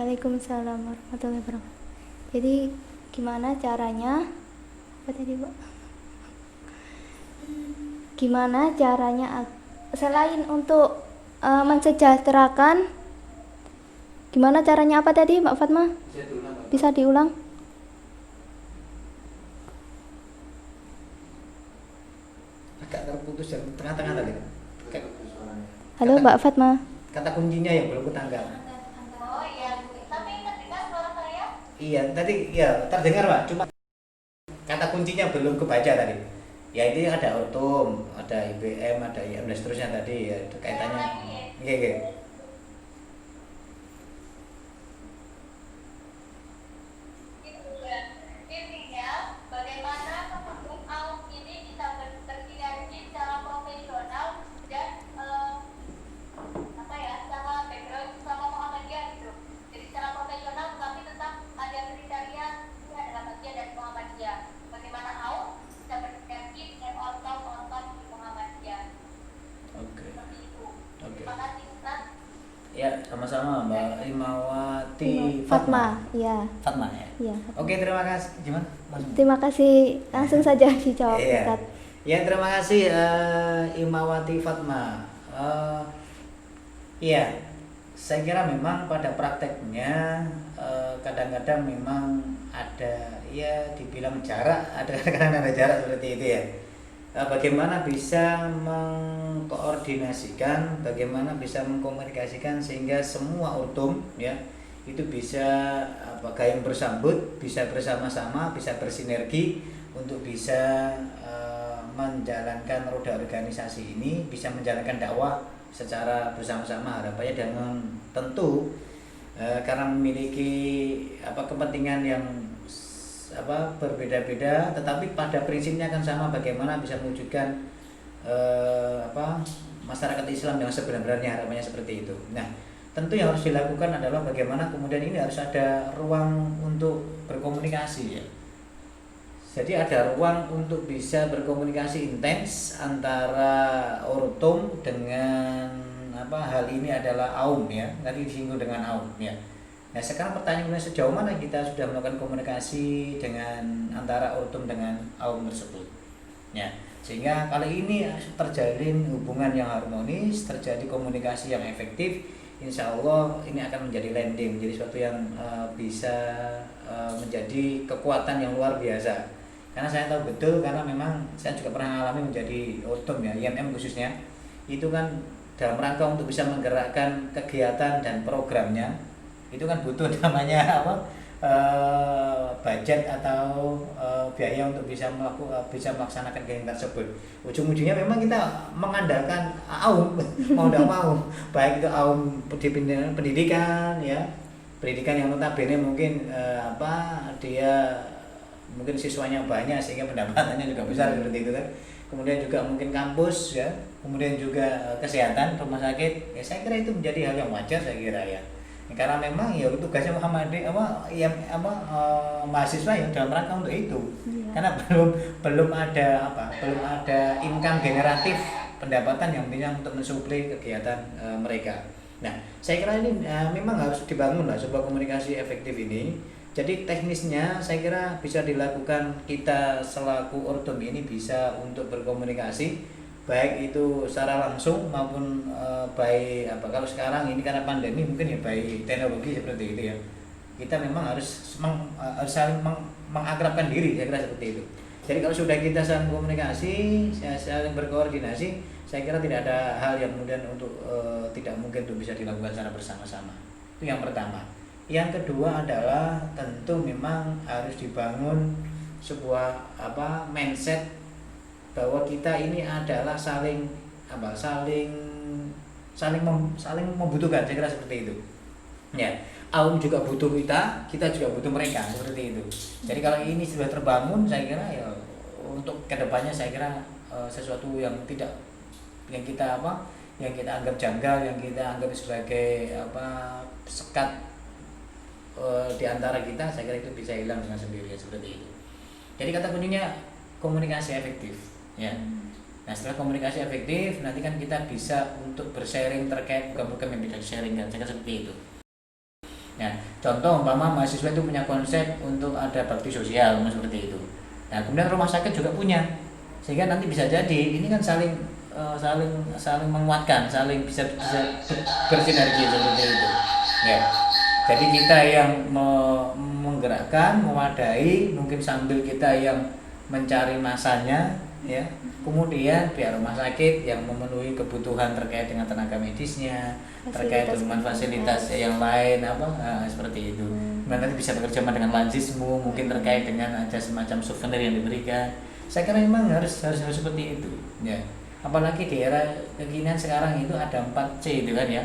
Waalaikumsalam warahmatullahi wabarakatuh. Jadi gimana caranya? Apa tadi, Bu? Gimana caranya selain untuk mensejahterakan, gimana caranya apa tadi, Mbak Fatma? Bisa diulang? Agak terputus dari tengah-tengah tadi. Halo, Mbak Fatma. Kata kuncinya yang belum ketangkap. Oh iya, tapi terdengar suara saya? Iya, tadi ya terdengar Pak, cuma kata kuncinya belum kebaca tadi. Ya itu ada ortum, ada IBM, ada IM dan seterusnya tadi ya itu kaitannya. Iya, iya. Gitu ya. Intinya, bagaimana kemudian AUM ini bisa bersinergi secara profesional dan apa ya, secara background sama Muhammadiyah gitu. Jadi secara profesional tapi tetap ada kriteria ini adalah bagian dari Muhammadiyah. Bagaimana AUM bisa bersinergi dengan ortom di Muhammadiyah. Oke. Seperti itu. Oke. Terima kasih Ustaz. Ya, sama-sama Mbak Imawati Fatma, iya. Fatma ya. Iya. Oke, terima kasih. Gimana? Langsung. Terima kasih. Langsung saja dijawab, Iya. Ustaz. Ya, terima kasih Imawati Fatma. Iya, saya kira memang pada prakteknya kadang-kadang memang ada ya dibilang jarak, ada kadang-kadang ada jarak seperti itu ya. Bagaimana bisa mengkoordinasikan, bagaimana bisa mengkomunikasikan sehingga semua ortum ya itu bisa gayung bersambut, bisa bersama-sama, bisa bersinergi untuk bisa menjalankan roda organisasi ini, bisa menjalankan dakwah secara bersama-sama. Harapannya dengan tentu karena memiliki kepentingan yang berbeda-beda, tetapi pada prinsipnya kan sama, bagaimana bisa mewujudkan masyarakat Islam yang sebenarnya, harapannya seperti itu. Nah, tentu yang harus dilakukan adalah bagaimana kemudian ini harus ada ruang untuk berkomunikasi ya. Jadi ada ruang untuk bisa berkomunikasi intens antara ortum dengan hal ini adalah AUM ya, tadi disinggung dengan AUM ya. Nah, sekarang pertanyaannya sejauh mana kita sudah melakukan komunikasi dengan antara ortum dengan AUM tersebut ya, sehingga kali ini terjalin hubungan yang harmonis, terjadi komunikasi yang efektif. Insya Allah ini akan menjadi landing, menjadi sesuatu yang bisa menjadi kekuatan yang luar biasa. Karena saya tahu betul, karena memang saya juga pernah mengalami menjadi ortum ya, IMM khususnya, itu kan dalam rangka untuk bisa menggerakkan kegiatan dan programnya, itu kan butuh namanya budget atau biaya untuk bisa melaksanakan kegiatan tersebut. Ujung-ujungnya memang kita mengandalkan AUM mau tidak mau, baik itu AUM pendidikan ya, pendidikan yang notabene mungkin dia mungkin siswanya banyak sehingga pendapatannya juga besar seperti itu kan. Kemudian juga mungkin kampus ya, kemudian juga kesehatan, rumah sakit. Ya, saya kira itu menjadi hal yang wajar saya kira ya. Karena memang ya tugasnya Muhammadiyah mahasiswa ya dalam rangka untuk itu. Iya. Karena belum ada income generatif, pendapatan yang bisa untuk mensuplai kegiatan mereka. Nah, saya kira ini memang harus dibangun lah sebuah komunikasi efektif ini. Jadi teknisnya saya kira bisa dilakukan, kita selaku ortum ini bisa untuk berkomunikasi baik itu secara langsung maupun kalau sekarang ini karena pandemi mungkin ya baik teknologi seperti itu ya, kita memang harus saling mengakrabkan diri, saya kira seperti itu. Jadi kalau sudah kita saling komunikasi, saling berkoordinasi, saya kira tidak ada hal yang kemudian untuk tidak mungkin untuk bisa dilakukan secara bersama-sama. Itu yang pertama. Yang kedua adalah tentu memang harus dibangun sebuah mindset bahwa kita ini adalah saling membutuhkan, saya kira seperti itu ya. AUM juga butuh kita juga butuh mereka, seperti itu. Jadi kalau ini sudah terbangun, saya kira ya untuk kedepannya saya kira sesuatu yang kita anggap janggal, yang kita anggap sebagai sekat di antara kita, saya kira itu bisa hilang dengan sendirinya, seperti itu. Jadi kata kuncinya komunikasi efektif ya. Nah, setelah komunikasi efektif, nanti kan kita bisa untuk bersharing terkait program-program yang bisa sharing kan, saya kira seperti itu. Nah, Contoh umpama mahasiswa itu punya konsep untuk ada bakti sosial seperti itu. Nah, kemudian rumah sakit juga punya. Sehingga nanti bisa jadi ini kan saling menguatkan, saling bisa bersinergi seperti itu. Ya. Jadi kita yang menggerakkan, mewadai, mungkin sambil kita yang mencari masanya, ya. Kemudian pihak rumah sakit yang memenuhi kebutuhan terkait dengan tenaga medisnya, terkait dengan fasilitas yang lain seperti itu. Nanti bisa bekerja sama dengan Lazismu, mungkin terkait dengan ada semacam souvenir yang diberikan. Saya kira memang harus seperti itu, ya. Apalagi di era kekinian sekarang itu ada 4C itu kan ya.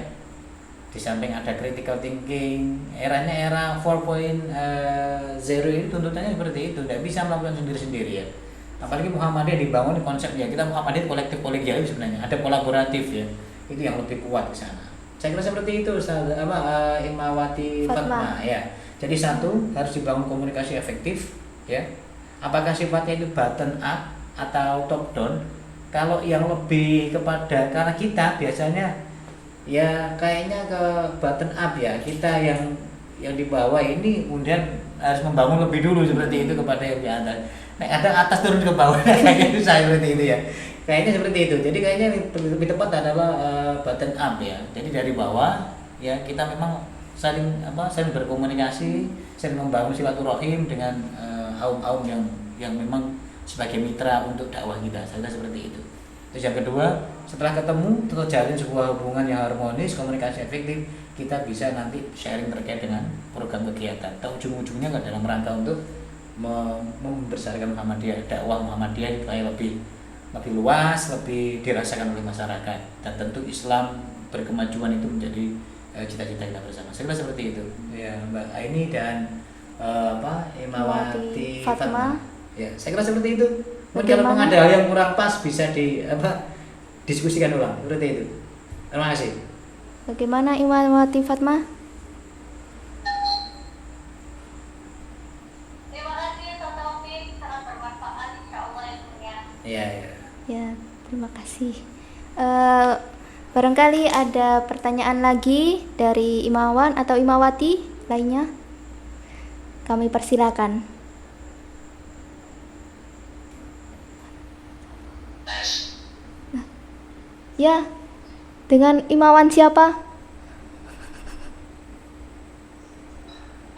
Di samping ada critical thinking, eranya era 4.0 ini tuntutannya seperti itu, tidak bisa melakukan sendiri-sendiri ya. Apalagi Muhammadiyah dibangun konsepnya, kita Muhammadiyah kolektif kolegial sebenarnya, ada kolaboratif ya, itu yang lebih kuat ke sana. Saya kira seperti itu, Imawati Fatma ya. Jadi satu, harus dibangun komunikasi efektif ya. Apakah sifatnya itu bottom up atau top down? Kalau yang lebih kepada, karena kita biasanya ya kayaknya ke bottom up ya, kita yang di bawah ini kemudian harus membangun lebih dulu seperti itu kepada yang di atas. Nah, ada atas turun ke bawah kayaknya susah seperti itu ya. Kayaknya seperti itu. Jadi kayaknya lebih tepat adalah bottom up ya. Jadi dari bawah ya kita memang saling berkomunikasi, saling membangun silaturahim dengan kaum yang memang sebagai mitra untuk dakwah kita. Saya seperti itu. Terus yang kedua, setelah ketemu terjalin sebuah hubungan yang harmonis, komunikasi efektif, kita bisa nanti sharing terkait dengan program kegiatan. Dan ujung-ujungnya kan dalam rangka untuk membesarkan Muhammadiyah, dakwah Muhammadiyah supaya lebih luas, lebih dirasakan oleh masyarakat. Dan tentu Islam berkemajuan itu menjadi cita-cita kita bersama. Saya kira seperti itu. Ya, Mbak Aini dan Imawati Fatma. Ya, saya kira seperti itu. Mungkin kalau ada hal yang kurang pas bisa diskusikan ulang. Seperti itu. Terima kasih. Bagaimana Imawati Fatma? Terima kasih Ustaz Taufik, sangat bermanfaat insyaallah ilmunya. Iya. Ya, terima kasih. Barangkali ada pertanyaan lagi dari Imawan atau Imawati lainnya. Kami persilakan. Ya, dengan Imawan siapa?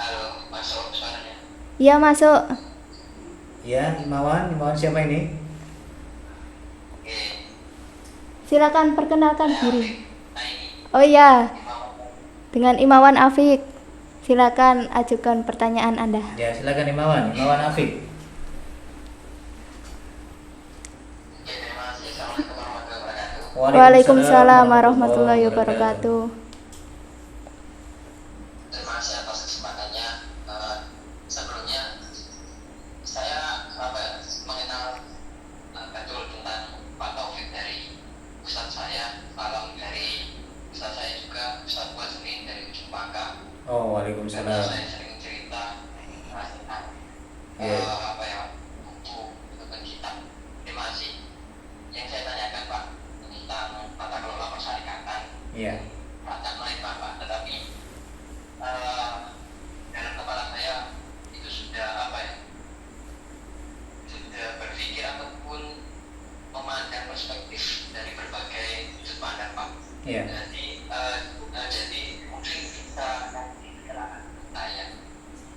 Halo, masuk suaranya. Ya, masuk. Ya, Imawan siapa ini? Oke. Silakan perkenalkan diri. Aini. Oh iya, Imam. dengan Imawan Afik. Silakan ajukan pertanyaan Anda. Ya, silakan Imawan Afik. Oke, terima kasih. Assalamualaikum warahmatullahi wabarakatuh. Waalaikumsalam warahmatullahi wabarakatuh. Terima kasih atas kesempatannya. Sebelumnya saya mengenal betul tentang Pak Taufik dari Ustadz saya, Alam dari Ustadz saya juga, Ustadz Wasmin dari Ujung Pangkal. Oh, Karena waalaikumsalam. saya sering cerita tentang Iya. buku ataupun kitab. Terima kasih. Yang saya tanyakan Pak tentang tata kelola persyarikatan. Iya. Macam lain Pak, tetapi dalam kepala saya itu sudah sudah berpikir ataupun memandang perspektif dari berbagai sudut pandang Pak. Iya. Jadi mungkin bisa kasih keterangan saya.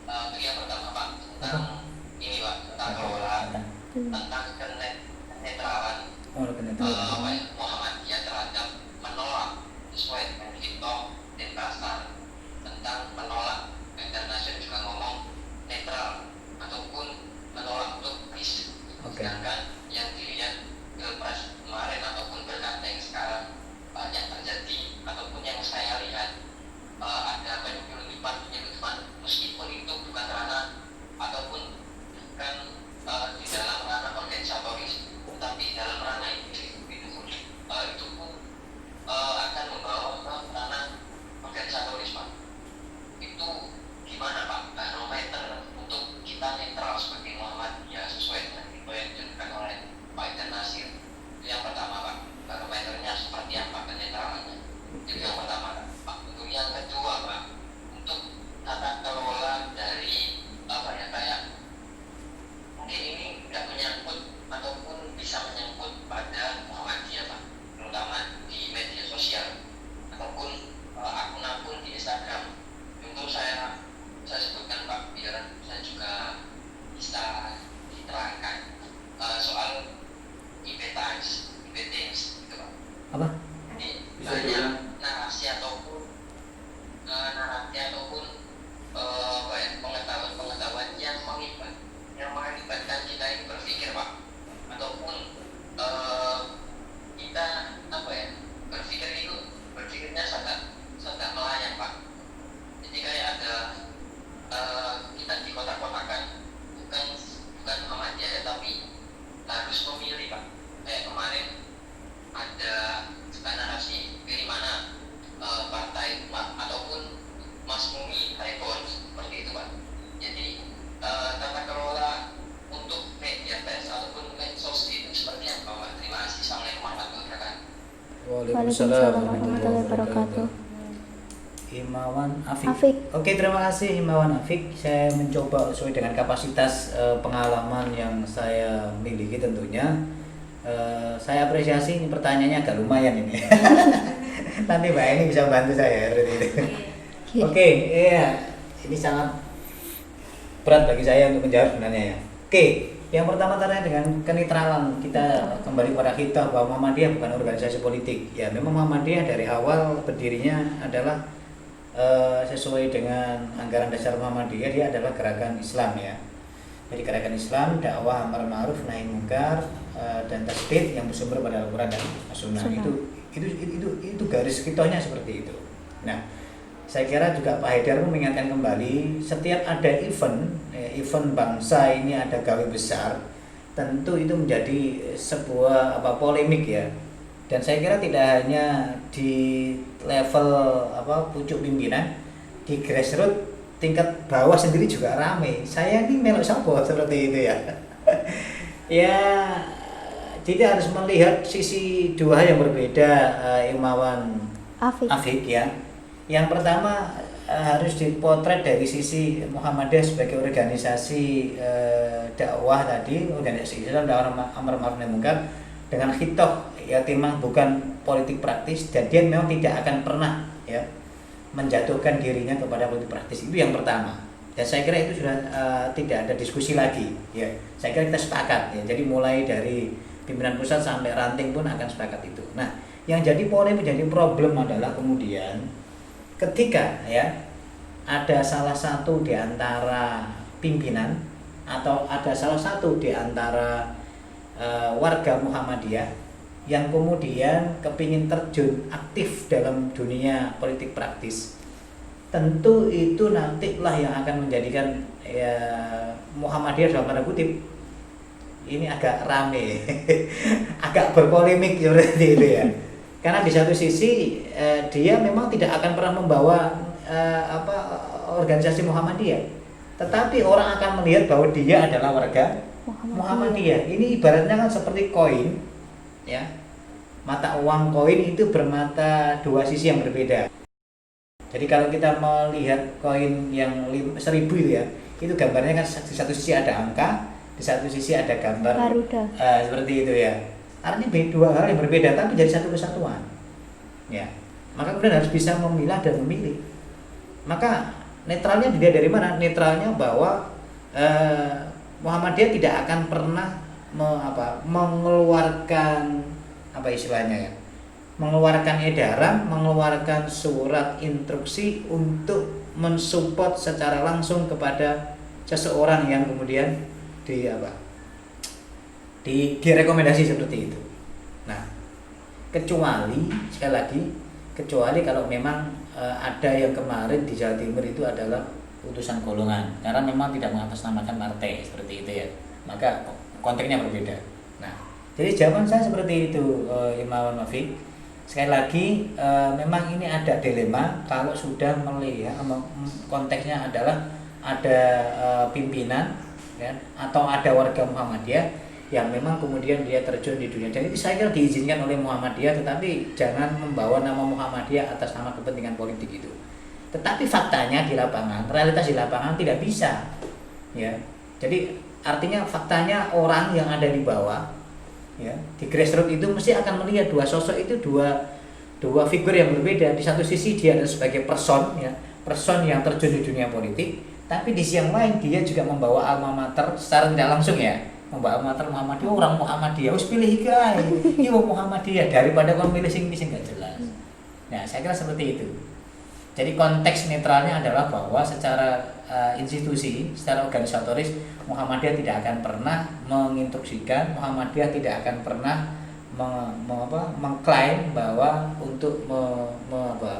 Untuk yang pertama Pak tentang ini Pak tentang kelola, tentang kenetralan Muhammadiyah terhadap menolak sesuai dengan hitoh dan kasar, tentang menolak dan Nasir juga ngomong netral ataupun menolak untuk peace. Sedangkan yang dilihat pilpres kemarin ataupun berkata yang sekarang banyak terjadi ataupun yang saya lihat ada penyelundupan meskipun itu bukan ranah ataupun bukan di dalam ranah organisatoris, tetapi dalam ranah individu itu pun akan membawa ke ranah organisatoris Pak. Itu gimana Pak barometer untuk kita netral sebagai Waalaikumsalam warahmatullahi wabarakatuh. Himawan Afik. Afik. Oke, terima kasih Himawan Afik. Saya mencoba sesuai dengan kapasitas pengalaman yang saya miliki tentunya. Saya apresiasi, ini pertanyaannya agak lumayan ini. Nanti Mbak ini bisa bantu saya seperti itu. Oke, iya. Ini sangat berat bagi saya untuk menjawab sebenarnya ya. Oke, yang pertama terkait dengan kenetralan. Kita kembali pada kita bahwa Muhammadiyah bukan organisasi politik. Ya, memang Muhammadiyah dari awal berdirinya adalah sesuai dengan anggaran dasar Muhammadiyah, dia adalah gerakan Islam ya. Jadi gerakan Islam, dakwah amar ma'ruf nahi munkar dan tasdid yang bersumber pada Al-Qur'an dan As-Sunnah. Itu garis kitohnya seperti itu. Nah, saya kira juga Pak Haidar mengingatkan kembali setiap ada event bangsa ini ada gawe besar, tentu itu menjadi sebuah polemik ya. Dan saya kira tidak hanya di level pucuk pimpinan, di grassroots tingkat bawah sendiri juga rame. Saya ini melok sapa seperti itu ya. Ya, jadi harus melihat sisi dua yang berbeda, Himawan Afik ya. Yang pertama harus dipotret dari sisi Muhammadiyah sebagai organisasi dakwah tadi, organisasi Islam dakwah amar ma'ruf nahi munkar dengan khitoh ya, timang bukan politik praktis, dan dia memang tidak akan pernah ya menjatuhkan dirinya kepada politik praktis. Itu yang pertama. Dan saya kira itu sudah tidak ada diskusi lagi ya. Saya kira kita sepakat ya. Jadi mulai dari pimpinan pusat sampai ranting pun akan sepakat itu. Nah, yang jadi polemik, menjadi problem adalah kemudian ketika ya ada salah satu di antara pimpinan atau ada salah satu di antara warga Muhammadiyah yang kemudian kepingin terjun aktif dalam dunia politik praktis, tentu itu nantilah yang akan menjadikan ya, Muhammadiyah dalam tanda kutip ini agak rame, agak berpolemik seperti itu ya. Karena di satu sisi dia memang tidak akan pernah membawa organisasi Muhammadiyah, tetapi orang akan melihat bahwa dia adalah warga Muhammadiyah. Ini ibaratnya kan seperti koin ya. Mata uang koin itu bermata dua sisi yang berbeda. Jadi kalau kita melihat koin yang 1000 itu ya, itu gambarnya kan di satu sisi ada angka, di satu sisi ada gambar seperti itu ya. Artinya dua hal yang berbeda tapi jadi satu kesatuan. Ya. Maka kemudian harus bisa memilah dan memilih. Maka netralnya dilihat dari mana? Netralnya bahwa Muhammadiyah tidak akan pernah mengeluarkan mengeluarkan edaran, mengeluarkan surat instruksi untuk mensupport secara langsung kepada seseorang yang kemudian direkomendasi seperti itu. Nah, kecuali sekali lagi, kecuali kalau memang ada yang kemarin di Jawa Timur itu adalah utusan golongan, karena memang tidak mengatasnamakan partai seperti itu ya, maka konteksnya berbeda. Nah, jadi jawaban saya seperti itu, Himawan Afik. Sekali lagi, memang ini ada dilema kalau sudah melihat konteksnya adalah ada pimpinan ya, atau ada warga Muhammadiyah yang memang kemudian dia terjun di dunia. Dan itu saya kira diizinkan oleh Muhammadiyah, tetapi jangan membawa nama Muhammadiyah atas nama kepentingan politik itu. Tetapi faktanya di lapangan, realitas di lapangan tidak bisa ya. Jadi artinya faktanya orang yang ada di bawah ya, di grassroots itu mesti akan melihat dua sosok itu, dua figur yang berbeda. Di satu sisi dia adalah sebagai person ya, person yang terjun di dunia politik, tapi di sisi yang lain dia juga membawa alma mater secara tidak langsung ya, membawa alma mater Muhammadiyah, orang Muhammadiyah, wis pilih guys, iya Muhammadiyah, daripada kamu milih sing nggak jelas. Nah, saya kira seperti itu. Jadi konteks netralnya adalah bahwa secara institusi, secara organisatoris Muhammadiyah tidak akan pernah menginstruksikan, Muhammadiyah tidak akan pernah mengklaim bahwa untuk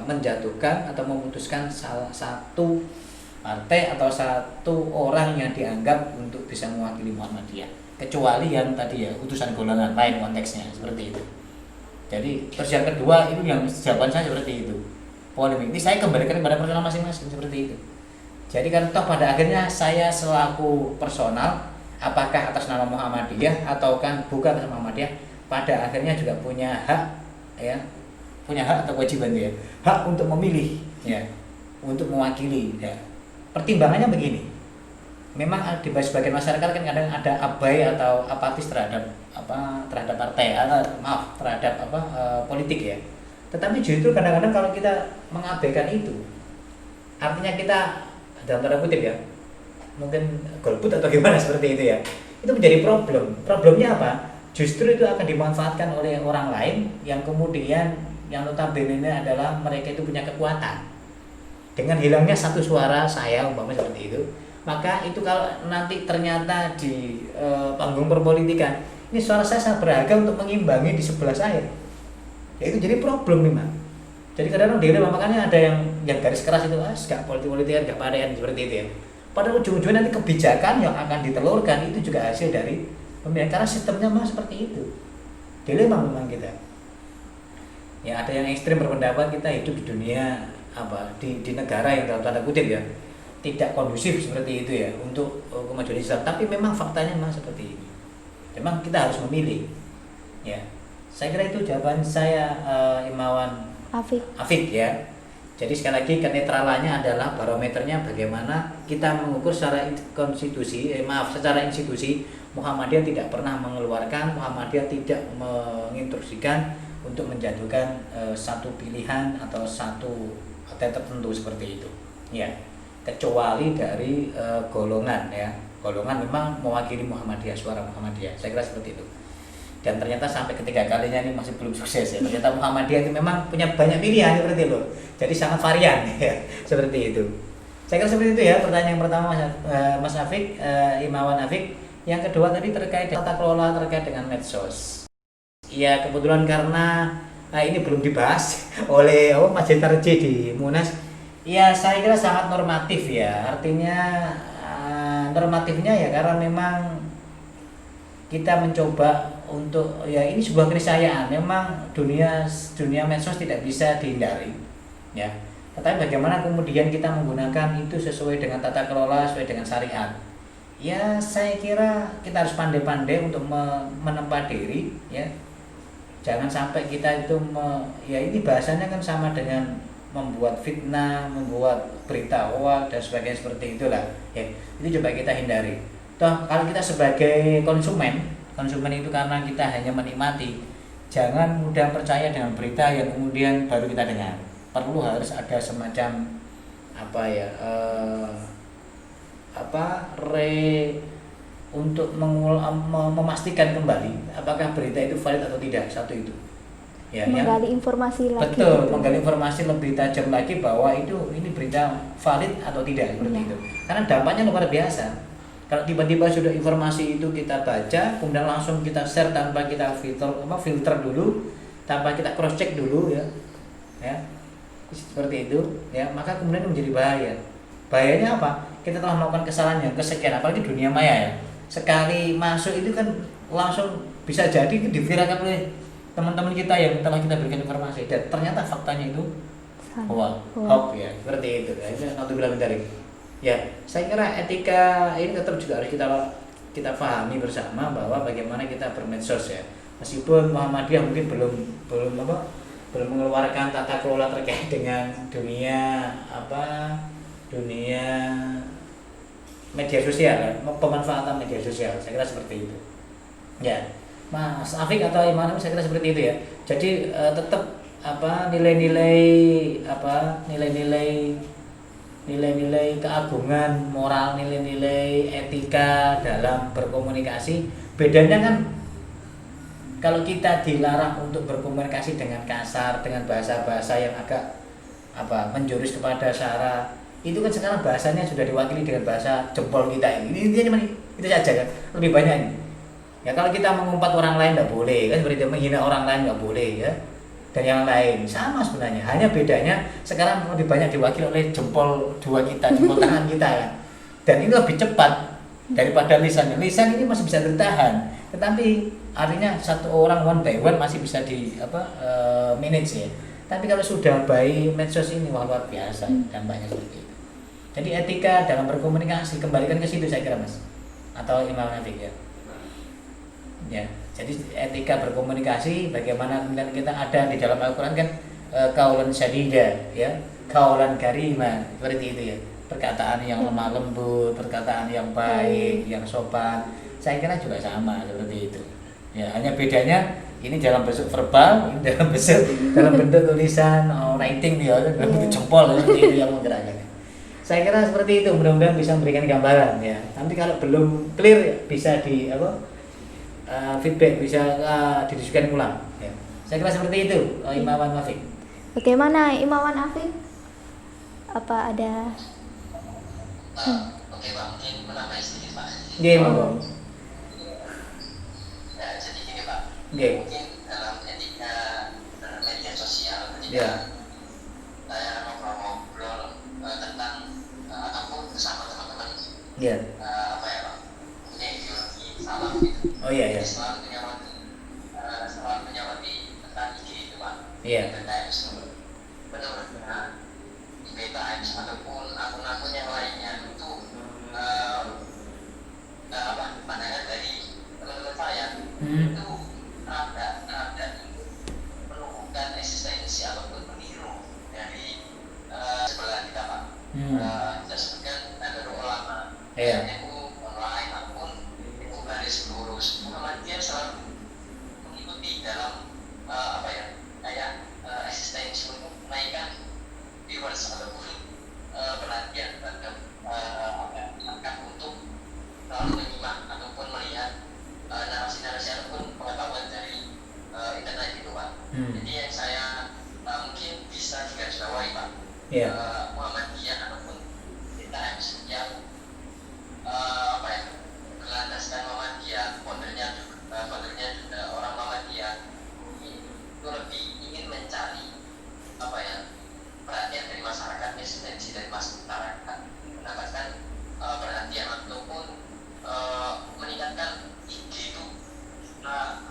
menjatuhkan atau memutuskan salah satu partai atau satu orang yang dianggap untuk bisa mewakili Muhammadiyah, kecuali yang tadi ya utusan golongan lain konteksnya seperti itu. Jadi terus yang kedua itu yang jawaban saya seperti itu. Polemik ini saya kembalikan kepada personal masing-masing seperti itu. Jadi kan toh pada akhirnya saya selaku personal, apakah atas nama Muhammadiyah atau kan bukan atas nama Muhammadiyah, pada akhirnya juga punya hak ya punya hak atau kewajiban ya, hak untuk memilih ya, untuk mewakili ya. Pertimbangannya begini, memang di sebagian masyarakat kan kadang ada abai atau apatis terhadap terhadap partai terhadap politik ya. Tetapi justru kadang-kadang kalau kita mengabaikan itu, artinya kita dalam tanda kutip ya, mungkin golput atau gimana seperti itu ya, itu menjadi problemnya apa? Justru itu akan dimanfaatkan oleh orang lain yang kemudian yang notabene adalah mereka itu punya kekuatan. Dengan hilangnya satu suara saya umpamanya seperti itu, maka itu kalau nanti ternyata di panggung perpolitikan ini suara saya sangat berharga untuk mengimbangi di sebelah saya, ya itu jadi problem nih Mas. Jadi kadang-kadang dilema, makanya ada yang garis keras itu gak politik-politikan, gak padean seperti itu ya. Padahal ujung-ujungnya nanti kebijakan yang akan ditelurkan itu juga hasil dari pemilihan, karena sistemnya memang seperti itu. Dilema memang kita. Ya ada yang ekstrim berpendapat kita hidup di dunia di negara yang dalam tanda kutip ya tidak kondusif seperti itu ya untuk kemajuan Islam. Tapi memang faktanya memang seperti ini. Memang kita harus memilih. Ya, saya kira itu jawaban saya, Imawan Afik ya. Jadi sekali lagi kenetralannya adalah barometernya bagaimana kita mengukur secara secara institusi. Muhammadiyah tidak pernah mengeluarkan, Muhammadiyah tidak menginstruksikan untuk menjatuhkan satu pilihan atau satu tertentu seperti itu. Ya, kecuali dari golongan ya. Golongan memang mewakili Muhammadiyah, suara Muhammadiyah. Saya kira seperti itu. Dan ternyata sampai ketiga kalinya ini masih belum sukses ya. Ternyata Muhammadiyah itu memang punya banyak pilihan seperti itu. Jadi sangat varian ya, seperti itu. Saya kira seperti itu ya. Pertanyaan yang pertama Mas Afik, Imawan Afik. Yang kedua tadi terkait tata kelola terkait dengan medsos. Ya kebetulan karena ini belum dibahas oleh Mas Jetarji di Munas. Ya saya kira sangat normatif ya. Artinya normatifnya ya karena memang kita mencoba untuk ya ini sebuah keniscayaan, memang dunia medsos tidak bisa dihindari ya, tetapi bagaimana kemudian kita menggunakan itu sesuai dengan tata kelola, sesuai dengan syariat ya. Saya kira kita harus pandai-pandai untuk menempa diri ya, jangan sampai kita itu ya ini bahasanya kan sama dengan membuat fitnah, membuat berita hoax dan sebagainya seperti itulah ya, itu coba kita hindari. Toh kalau kita sebagai konsumen itu karena kita hanya menikmati, jangan mudah percaya dengan berita yang kemudian baru kita dengar. Perlu harus ada semacam untuk memastikan kembali apakah berita itu valid atau tidak, satu itu. Ya, menggali informasi lagi. Betul, menggali informasi lebih tajam lagi bahwa ini berita valid atau tidak seperti itu. Karena dampaknya luar biasa. Kalau tiba-tiba sudah informasi itu kita baca, kemudian langsung kita share tanpa kita filter dulu, tanpa kita cross check dulu ya, seperti itu ya, maka kemudian menjadi bahaya. Bahayanya apa? Kita telah melakukan kesalahan yang kesekian, apalagi dunia maya ya. Sekali masuk itu kan langsung bisa jadi diviralkan oleh teman-teman kita yang telah kita berikan informasi, dan ternyata faktanya itu hoax ya, seperti itu. Itu naudzubillah min dzalik. Ya, saya kira etika ini tetap juga harus kita pahami bersama bahwa bagaimana kita bermedsos ya. Meskipun Muhammadiyah mungkin belum mengeluarkan tata kelola terkait dengan dunia media sosial, pemanfaatan media sosial. Saya kira seperti itu. Ya, Mas Afik atau Iman, saya kira seperti itu ya. Jadi tetap nilai-nilai keagungan moral, nilai-nilai etika dalam berkomunikasi. Bedanya kan kalau kita dilarang untuk berkomunikasi dengan kasar, dengan bahasa-bahasa yang agak menjurus kepada sara, itu kan sekarang bahasanya sudah diwakili dengan bahasa jempol kita ini. Intinya cuma itu saja kan, lebih banyak ini. Ya kalau kita mengumpat orang lain nggak boleh kan, seperti itu, menghina orang lain nggak boleh ya. Dan yang lain sama sebenarnya, hanya bedanya sekarang lebih banyak diwakili oleh jempol dua kita, jempol tangan kita kan. Dan ini lebih cepat daripada lisan. Lisan ini masih bisa bertahan, tetapi artinya satu orang one by one masih bisa di manage ya. Tapi kalau sudah by medsos ini luar biasa dampaknya seperti itu. Jadi etika dalam berkomunikasi kembalikan ke situ saya kira Mas, atau Imam Afik ya. Ya. Jadi etika berkomunikasi, bagaimana kemudian kita ada di dalam Al-Quran kan kaulan sadida, ya, kaulan karima, seperti itu ya. Perkataan yang lemah lembut, perkataan yang baik, yang sopan. Saya kira juga sama seperti itu. Ya, hanya bedanya ini dalam bentuk verbal, ini dalam bentuk tulisan, writing ya, dalam bentuk jempol seperti itu yang menggerakkan. Saya kira seperti itu, mudah-mudahan bisa memberikan gambaran ya. Nanti kalau belum clear ya, bisa di feedback, bisa didiskusikan ulang ya. Saya kira seperti itu, Imawan Wafik. Bagaimana Imawan Afif? Apa ada Oke Pak, mungkin menambah sedikit Pak. Nggih, monggo. Ya, jadi gini Pak, Nggih. mungkin dalam etika media sosial ketika Ya. saya ngobrol-ngobrol tentang ataupun bersama teman-teman Ya. apa ya Pak, punya ideologi salah gitu. Oh iya ya. Jadi selalu menyoroti tentang ide itu Pak. Iya. The Times, benar-benar di Times ataupun akun-akun yang lainnya itu pandangan dari teman-teman saya itu ada menumbuhkan eksistensi ataupun meniru dari sebelah kita Pak. Kita sebutkan ada ulama, Iya. NU online ataupun NU garis lurus. Muhammadiyah selalu mengikuti dalam kayak eksistensi untuk menaikkan viewers ataupun perhatian terhadap angkat untuk selalu menyimak ataupun melihat narasi-narasi ataupun pengetahuan dari internet itu Pak. Jadi yang saya mungkin bisa digarisbawahi Pak, Iya. Muhammadiyah ataupun Times yang berlandaskan Muhammadiyah, foundernya juga orang Muhammadiyah, itu lebih ingin mencari perhatian dari masyarakat, eksistensi dari masyarakat, mendapatkan perhatian ataupun meningkatkan ide itu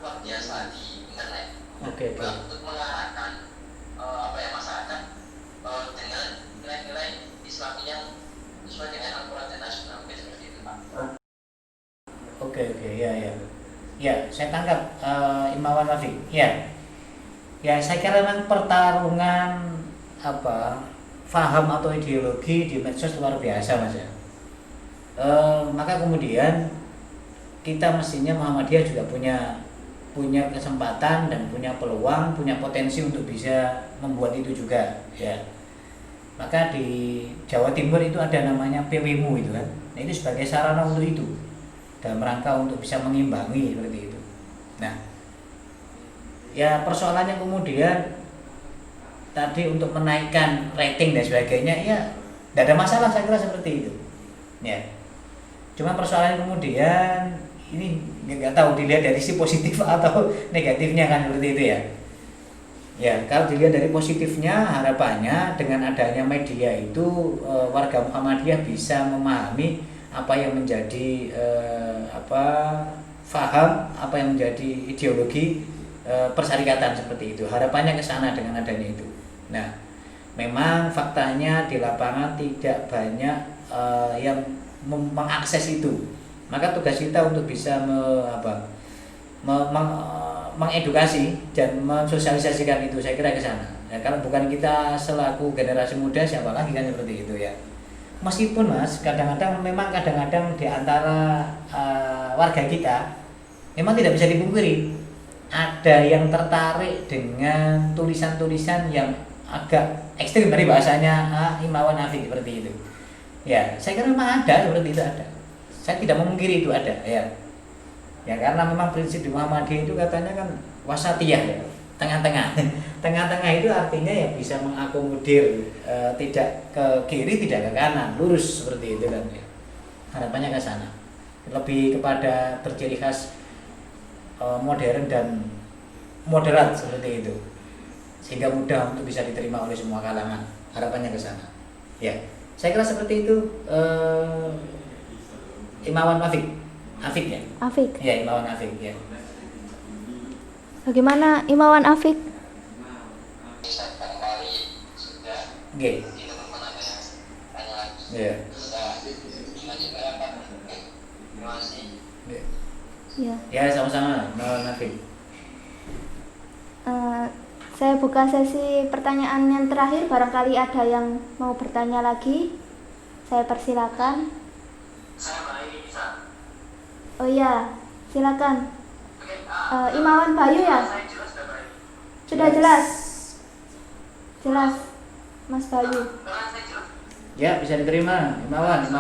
luar biasa di internet. Oke. Untuk mengarahkan masyarakat dengan nilai-nilai Islami yang sesuai dengan Al-Quran dan As-Sunnah, seperti itu Pak. Oke, ya. Ya, saya tangkap Imawan Wafik. Ya. Ya, saya kira memang pertarungan faham atau ideologi di medsos luar biasa Mas ya. Maka kemudian kita mestinya Muhammadiyah juga punya kesempatan dan punya peluang, punya potensi untuk bisa membuat itu juga ya. Maka di Jawa Timur itu ada namanya PWMU itu kan. Nah, itu sebagai sarana untuk itu, dalam rangka untuk bisa mengimbangi seperti itu. Nah, ya persoalannya kemudian tadi untuk menaikkan rating dan sebagainya ya tidak ada masalah, saya kira seperti itu ya. Cuma persoalannya kemudian ini nggak tahu dilihat dari si positif atau negatifnya kan, seperti itu ya. Ya, kalau dilihat dari positifnya, harapannya dengan adanya media itu warga Muhammadiyah bisa memahami apa yang menjadi faham, apa yang menjadi ideologi persyarikatan seperti itu. Harapannya ke sana dengan adanya itu. Nah, memang faktanya di lapangan tidak banyak yang mengakses itu. Maka tugas kita untuk bisa mengedukasi dan mensosialisasikan itu, saya kira ke sana. Ya, kalau bukan kita selaku generasi muda, siapa lagi kan seperti itu ya. Meskipun Mas, kadang-kadang di antara warga kita memang tidak bisa dipungkiri ada yang tertarik dengan tulisan-tulisan yang agak ekstrim dari bahasanya Imawan Afif seperti itu. Ya, saya kira memang ada seperti itu, ada. Saya tidak memungkiri itu ada ya. Ya, karena memang prinsip di Muhammadiyah itu katanya kan wasatiyah ya, tengah-tengah. Tengah-tengah itu artinya ya bisa mengakomodir, tidak ke kiri, tidak ke kanan, lurus seperti itu kan ya. Harapannya ke sana. Lebih kepada berciri khas modern dan moderat seperti itu. Sehingga mudah untuk bisa diterima oleh semua kalangan. Harapannya ke sana. Ya. Saya kira seperti itu Imawan Afik ya? Afik? Ya, Imawan Afik ya. Bagaimana Imawan Afik? Saya kembali sudah Oke. di teman-teman ada yang tanya lagi. Ya. Bisa dilanjut berapa? Terima kasih. Ya. Ya, sama-sama Imawan Afik. Saya buka sesi pertanyaan yang terakhir, barangkali ada yang mau bertanya lagi. Saya persilakan. Saya baik bisa. Oh iya, silakan. Oke, Imawan Bayu ya? saya jelas sudah baik. Sudah jelas? Jelas, Mas Bayu. Saya jelas. Ya, bisa diterima. Imawan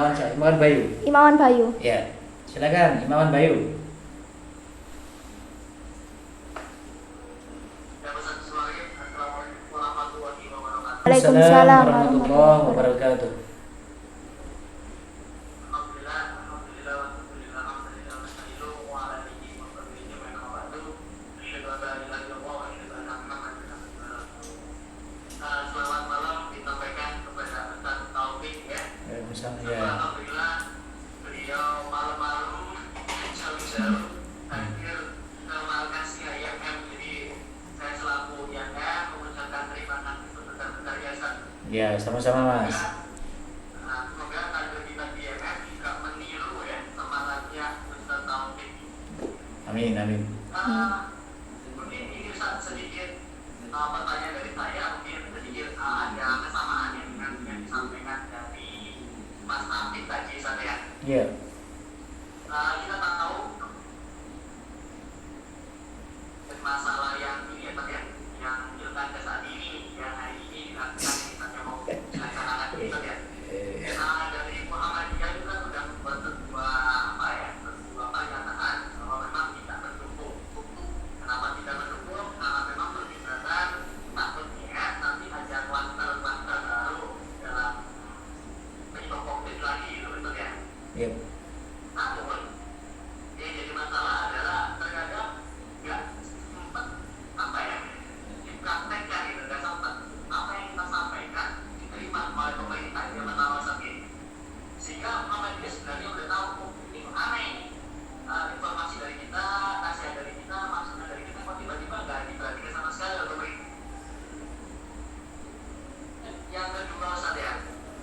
Bayu. Imawan Bayu. Ya, silakan Imawan Bayu. Assalamualaikum warahmatullahi wabarakatuh. Waalaikumsalam warahmatullahi wabarakatuh. Selamat malam disampaikan kepada Ustaz Taufik ya. Waalaikumsalam ya. Alhamdulillah beliau malam-malam jauh-jauh hadir ke markas IMF, jadi saya selaku IMF mengucapkan terima kasih sebesar-besar ya Ustaz. Ya, sama-sama Mas. Semoga kader kita di IMF juga meniru ya semangatnya Ustaz Taufik. Amin, amin. Mungkin ini Ustaz sedikit pertanyaan dari saya, mungkin sedikit ada kesamaan ya dengan yang disampaikan dari Mas Taufik tadi Ustaz ya. Iya. Kita tahu masalah yang ini ya Pak ya, yang pilkada saat ini, yang hari ini dilakukan misalnya mau dilaksanakan gitu ya. Dari Muhammadiyah juga sudah membuat sebuah pernyataan bahwa memang tidak mendukung. Kenapa tidak mendukung? Karena memang pertimbangan takutnya nanti ada kluster-kluster baru dalam penyebab COVID lagi gitu betul ya. Iya. Namun yang jadi masalah adalah terkadang nggak sempat dipraktekkan gitu, nggak sempat apa yang kita sampaikan diterima oleh pemerintah di zaman awal saat ini, sehingga Muhammadiyah sebenarnya udah tahu ini kok aneh ini. Informasi dari kita, nasihat dari kita, maksudnya dari kita kok tiba-tiba nggak diperhatikan sama sekali oleh pemerintah. Yang kedua Ustaz ya,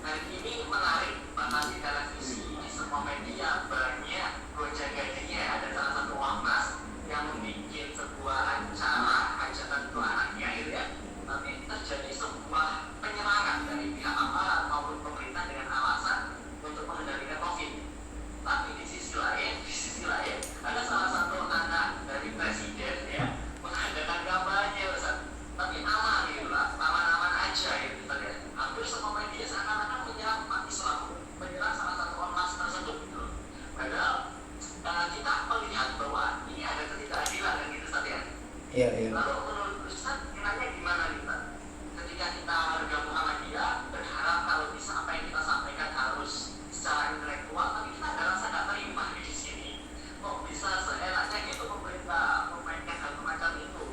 hari ini menarik bahas di televisi ini semua media banyak gonjang ganjingnya. Ada salah satu ormas yang membuat sebuah acara hajatan untuk anaknya gitu ya, tapi terjadi sebuah penyerangan dari pihak aparat maupun pemerintah dengan alasan untuk mengendalikan COVID. Tapi di sisi lain ada salah satu anak dari presiden ya mengadakan kampanye Ustaz, tapi aman gitu lah, aman-aman aja gitu Ustaz ya. Hampir semua media seakan-akan menyerang umat Islam, menyerang salah satu ormas tersebut gitu. Padahal kita melihat bahwa ini ada ketidakadilan kan gitu Ustaz ya. Iya, iya. Lalu menurut Ustaz kiranya gimana nih Ustaz? Ketika kita warga Muhammadiyah berharap kalau bisa apa yang kita sampaikan harus secara intelektual, tapi kita ada rasa nggak terima di sini. Kok bisa seenaknya gitu pemerintah memainkan hal semacam itu?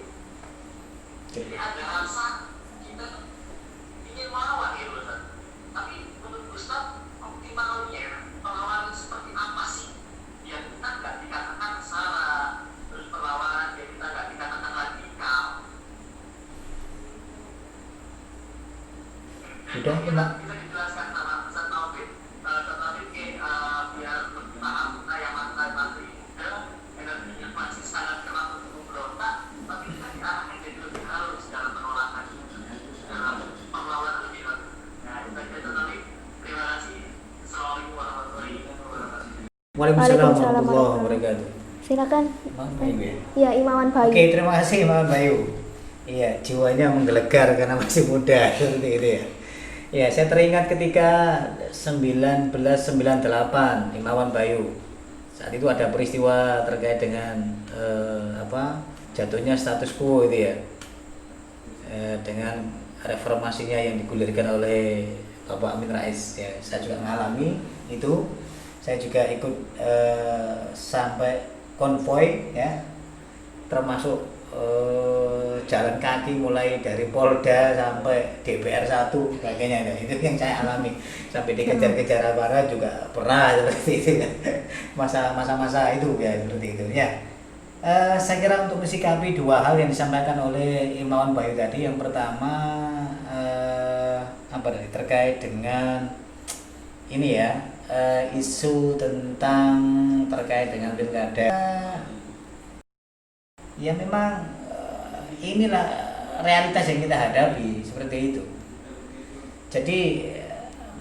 Jadi ada rasa kita ingin melawan gitu Ustaz. Tapi menurut Ustaz optimalnya perlawanan seperti apa sih? Yang kita nggak dikatakan salah, terus perlawanan yang kita nggak dikatakan radikal. Sudah, Mungkin Pak. bisa dijelaskan sama Ustaz Taufik, biar paham kita yang masih muda, energinya masih sangat keras untuk memberontak, tapi kita diarahkan jadi lebih halus dalam penolakan, dalam pengawalan lebih halus. Nah, itu tadi. Terima kasih. Assalamualaikum warahmatullahi wabarakatuh. Waalaikumsalam warahmatullahi wabarakatuh. Silakan. Imawan Bayu ya. Ya, Imawan Bayu. Oke, terima kasih Imawan Bayu. Iya, jiwanya menggelegar karena masih muda seperti itu ya. Ya, saya teringat ketika 1998 Imawan Bayu. Saat itu ada peristiwa terkait dengan jatuhnya status quo itu ya. Dengan reformasinya yang digulirkan oleh Bapak Amin Rais ya. Saya juga mengalami itu. Saya juga ikut sampai konvoy ya, termasuk jalan kaki mulai dari Polda sampai DPR 1 sebagainya ya. Itu yang saya alami, sampai dikejar-kejar aparat juga pernah seperti itu ya. Masa-masa itu ya seperti itu ya. Saya kira untuk mensikapi dua hal yang disampaikan oleh Imawan Bayu tadi, yang pertama terkait dengan ini ya, isu tentang terkait dengan pilkada. Ya memang inilah realitas yang kita hadapi seperti itu. Jadi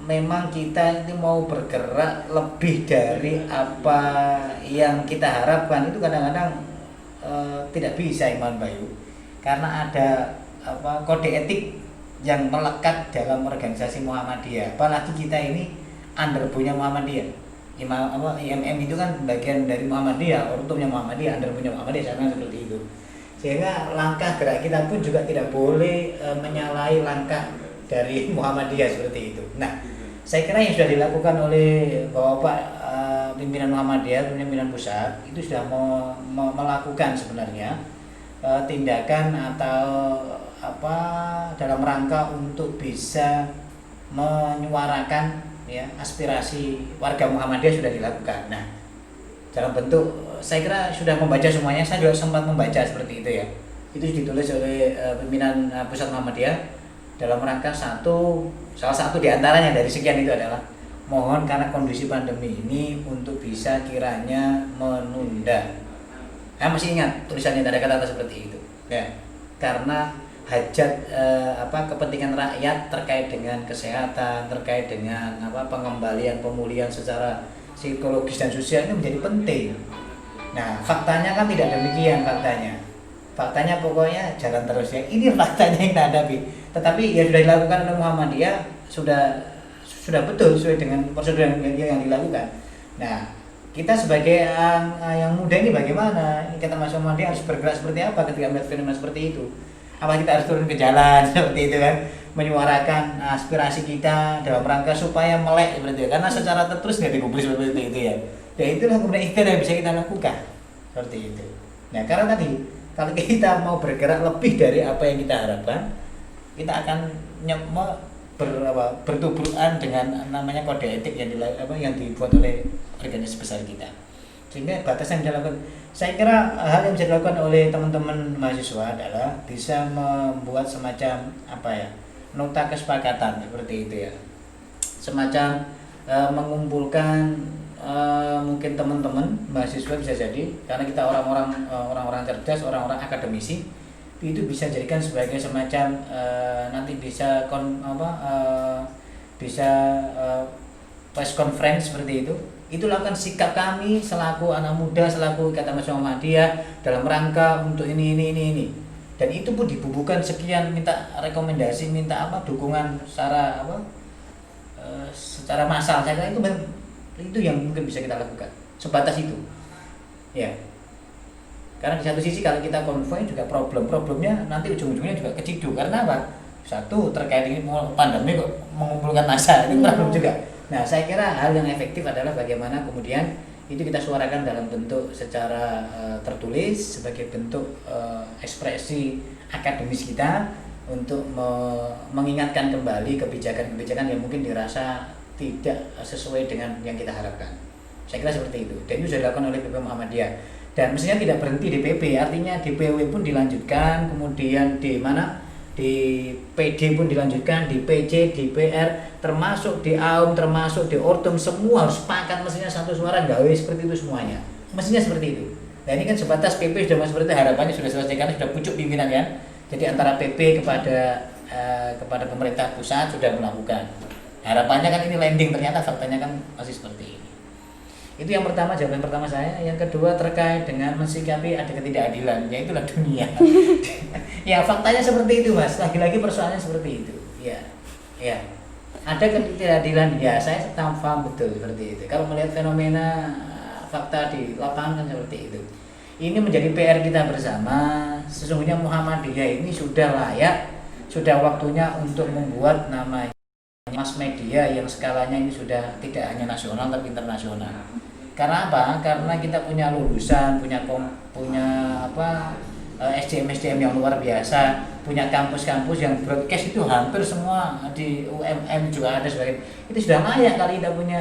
memang kita ini mau bergerak lebih dari apa yang kita harapkan itu kadang-kadang tidak bisa Iman Bayu, karena ada kode etik yang melekat dalam organisasi Muhammadiyah. Apalagi kita ini underpunya Muhammadiyah. IMM itu kan bagian dari Muhammadiyah, ortumnya Muhammadiyah, underpunya Muhammadiyah, sama seperti itu. Sehingga langkah gerak kita pun juga tidak boleh menyalahi langkah dari Muhammadiyah seperti itu. Nah, saya kira yang sudah dilakukan oleh Bapak pimpinan Muhammadiyah, pimpinan pusat itu sudah melakukan sebenarnya tindakan atau dalam rangka untuk bisa menyuarakan ya aspirasi warga Muhammadiyah sudah dilakukan. Nah, dalam bentuk saya kira sudah membaca semuanya, saya juga sempat membaca seperti itu ya. Itu ditulis oleh pimpinan pusat Muhammadiyah dalam rangka salah satu diantaranya dari sekian itu adalah mohon karena kondisi pandemi ini untuk bisa kiranya menunda. Masih ingat tulisannya ada kata-kata seperti itu ya, karena hajat kepentingan rakyat terkait dengan kesehatan, terkait dengan pengembalian pemulihan secara psikologis dan sosial itu menjadi penting. Nah, faktanya kan tidak demikian faktanya pokoknya jalan terus ya. Ini faktanya yang kita hadapi. Tetapi ya sudah dilakukan oleh Muhammadiyah, sudah betul sesuai dengan prosedur yang dilakukan. Nah, kita sebagai yang muda ini bagaimana? Kita Mas Muhammadiyah harus bergerak seperti apa ketika melihat fenomena seperti itu? Apa kita harus turun ke jalan seperti itu kan, menyuarakan aspirasi kita dalam rangka supaya melek seperti itu, karena secara terus nggak dipublis seperti itu ya. Ya itulah kemudian ikhtiar yang bisa kita lakukan seperti itu. Nah, karena tadi kalau kita mau bergerak lebih dari apa yang kita harapkan, kita akan bertuburan dengan namanya kode etik yang dibuat oleh organisasi besar kita. Sehingga batasan yang dilakukan, saya kira hal yang bisa dilakukan oleh teman-teman mahasiswa adalah bisa membuat semacam nota kesepakatan seperti itu ya, semacam mengumpulkan mungkin teman-teman mahasiswa bisa jadi, karena kita orang-orang cerdas, orang-orang akademisi, itu bisa jadikan sebagai semacam nanti bisa press conference seperti itu. Itu lakukan sikap kami selaku anak muda, selaku Ikatan Mahasiswa Muhammadiyah dalam rangka untuk ini. Dan itu pun dibubuhkan sekian, minta rekomendasi, minta dukungan secara massal. Saya kira itu yang mungkin bisa kita lakukan. Sebatas itu. Ya. Karena di satu sisi kalau kita konvoy juga problemnya nanti ujung-ujungnya juga keciduk. Karena apa? Satu, terkait ini pandemi kok mengumpulkan massa, itu problem juga. Nah, saya kira hal yang efektif adalah bagaimana kemudian itu kita suarakan dalam bentuk secara tertulis sebagai bentuk ekspresi akademis kita untuk mengingatkan kembali kebijakan-kebijakan yang mungkin dirasa tidak sesuai dengan yang kita harapkan. Saya kira seperti itu. Dan itu sudah dilakukan oleh PP Muhammadiyah. Dan mestinya tidak berhenti di PP, artinya di PW pun dilanjutkan, kemudian di PD pun dilanjutkan, di PC, di PR, termasuk di AUM, termasuk di ORTUM, semua harus sepakat mestinya satu suara gawe seperti itu semuanya. Mestinya seperti itu. Nah, ini kan sebatas PP sudah seperti itu, harapannya sudah selesai karena sudah pucuk pimpinan kan. Jadi antara PP kepada pemerintah pusat sudah melakukan. Harapannya kan ini landing, ternyata faktanya kan masih seperti ini. Itu yang pertama, jawaban pertama saya. Yang kedua terkait dengan mensikapi ada ketidakadilan, ya itulah dunia. Ya faktanya seperti itu Mas, lagi-lagi persoalannya seperti itu. Ya. Ada ketidakadilan, ya saya paham betul seperti itu. Kalau melihat fenomena fakta di lapangan kan seperti itu. Ini menjadi PR kita bersama. Sesungguhnya Muhammadiyah ini sudah layak, sudah waktunya untuk membuat namanya mass media yang skalanya ini sudah tidak hanya nasional tapi internasional. Karena apa? Karena kita punya lulusan, punya SDM yang luar biasa, punya kampus-kampus yang broadcast itu hampir semua di UMM juga ada sebagian. Itu sudah layak kali kita punya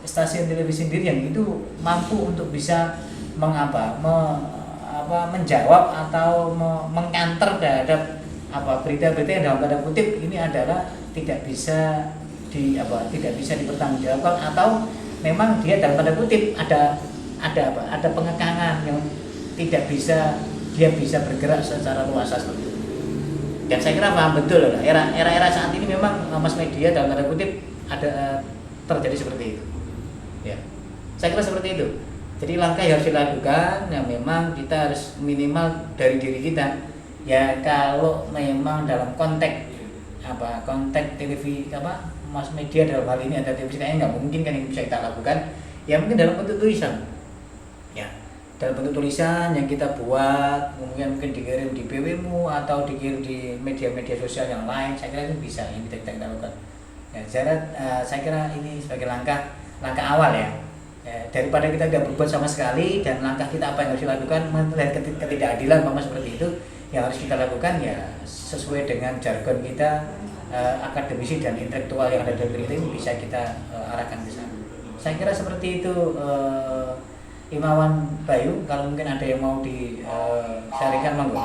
stasiun televisi sendiri yang itu mampu untuk bisa menjawab atau mengcounter terhadap berita-berita yang dalam tanda kutip ini adalah tidak bisa dipertanggungjawabkan, atau memang dia dalam tanda kutip ada pengekangan yang tidak bisa dia bisa bergerak secara luas seperti itu. Dan saya kira paham betul lah, era saat ini memang mass media dalam tanda kutip ada terjadi seperti itu. Ya, saya kira seperti itu. Jadi langkah yang harus dilakukan, ya memang kita harus minimal dari diri kita. Ya kalau memang dalam konteks TV mass media dalam hal ini ada televisi kayaknya nggak mungkin kan yang bisa kita lakukan. Ya mungkin dalam bentuk tulisan. Ya, dalam bentuk tulisan yang kita buat, mungkin dikirim di BW-mu atau dikirim di media-media sosial yang lain. Saya kira itu bisa yang kita lakukan. Ya, saya kira ini sebagai langkah awal ya. Daripada kita tidak berbuat sama sekali dan langkah kita apa yang harus dilakukan melihat ketidakadilan seperti itu, yang harus kita lakukan ya sesuai dengan jargon kita akademisi dan intelektual yang ada dalam diri ini bisa kita arahkan ke sana. Saya kira seperti itu. Imawan Bayu, kalau mungkin ada yang mau di-sharingkan monggo.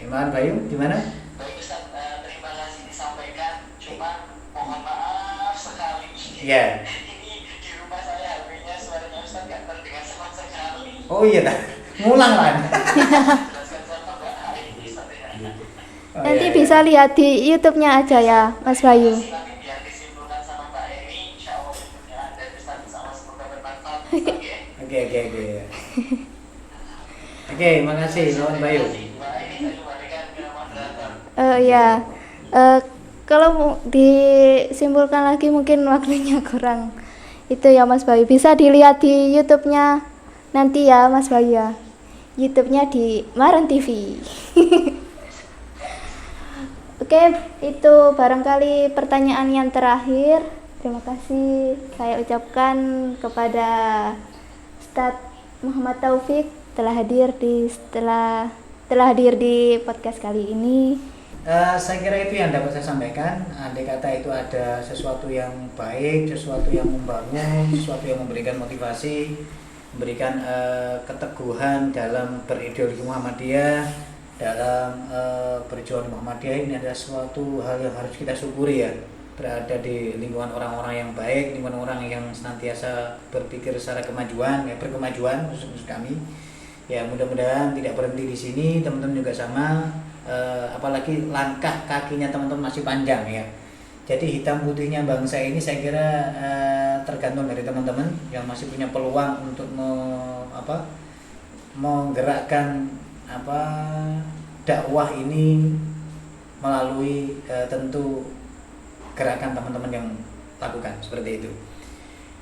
Imawan Bayu, gimana? Baik Ustaz, terima kasih disampaikan. Cuma mohon maaf sekali. Iya. Ini di rumah saya HP-nya suaranya Ustaz nggak terdengar sama sekali. Oh iya dah, ngulang kan? Jelaskan sama Mbak Hari Ustaz ya. Nanti bisa lihat di YouTube-nya aja ya, Mas Bayu. Nanti biar disimpulkan sama Mbak Eri, insya Allah YouTube-nya ada Ustaz sama semoga bermanfaat. Oke. Oke. Oke, makasih Imawan Bayu. Mbak Eri, saya kembalikan ke moderator. Ya, kalau disimpulkan lagi mungkin waktunya kurang. Itu ya Mas Bayu, bisa dilihat di YouTube-nya nanti ya Mas Bayu ya. YouTube-nya di Maren TV. Oke, itu barangkali pertanyaan yang terakhir. Terima kasih saya ucapkan kepada Ustadz Muhammad Taufik telah hadir di podcast kali ini. Saya kira itu yang dapat saya sampaikan. Andai kata itu ada sesuatu yang baik, sesuatu yang membangun, sesuatu yang memberikan motivasi, memberikan keteguhan dalam berideologi Muhammadiyah, dalam perjuangan Muhammadiyah, ini adalah suatu hal yang harus kita syukuri ya. Berada di lingkungan orang-orang yang baik, lingkungan orang yang senantiasa berpikir secara berkemajuan khusus kami. Ya mudah-mudahan tidak berhenti di sini, teman-teman juga sama. Apalagi langkah kakinya teman-teman masih panjang ya. Jadi hitam putihnya bangsa ini saya kira tergantung dari teman-teman yang masih punya peluang untuk menggerakkan dakwah ini melalui tentu gerakan teman-teman yang lakukan seperti itu.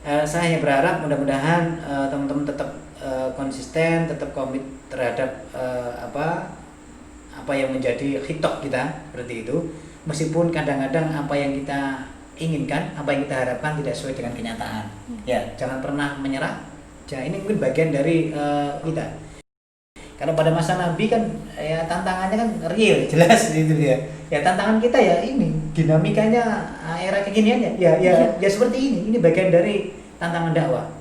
Saya hanya berharap mudah-mudahan teman-teman tetap konsisten, tetap komit terhadap apa yang menjadi khitok kita seperti itu. Meskipun kadang-kadang apa yang kita inginkan, apa yang kita harapkan tidak sesuai dengan kenyataan. Ya, jangan pernah menyerah. Ini mungkin bagian dari kita. Karena pada masa Nabi kan ya tantangannya kan real, jelas gitu ya. Ya tantangan kita ya ini dinamikanya era kekiniannya ya seperti ini. Ini bagian dari tantangan dakwah.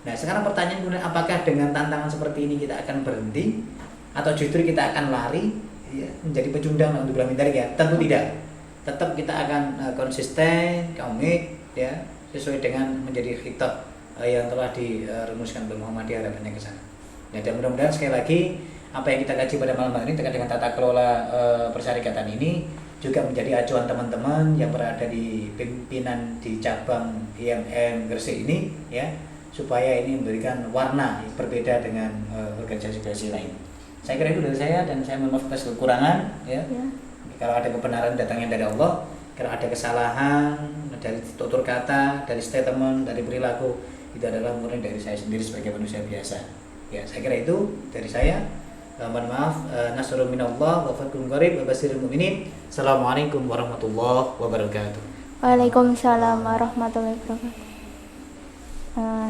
Nah, sekarang pertanyaan kemudian apakah dengan tantangan seperti ini kita akan berhenti atau justru kita akan lari ya, menjadi pecundang untuk bilang ya? Tentu tidak. Tetap kita akan konsisten, komit ya sesuai dengan menjadi khitab yang telah dirumuskan oleh Muhammadiyah harapannya ke sana. Ya, dan mudah-mudahan sekali lagi apa yang kita kaji pada malam hari ini terkait dengan tata kelola persyarikatan ini juga menjadi acuan teman-teman yang berada di pimpinan di cabang IMM Gresik ini ya, supaya ini memberikan warna berbeda dengan organisasi-organisasi lain. Saya kira itu dari saya dan saya mohon maaf atas kekurangan ya. Kalau ada kebenaran datangnya dari Allah, kalau ada kesalahan dari tutur kata, dari statement, dari perilaku, itu adalah murni dari saya sendiri sebagai manusia biasa. Ya, saya kira itu dari saya. Mohon maaf. Nasrun minallah wa fathun qarib wa basyiril mu'minin. Assalamualaikum warahmatullahi wabarakatuh. Waalaikumsalam warahmatullahi wabarakatuh.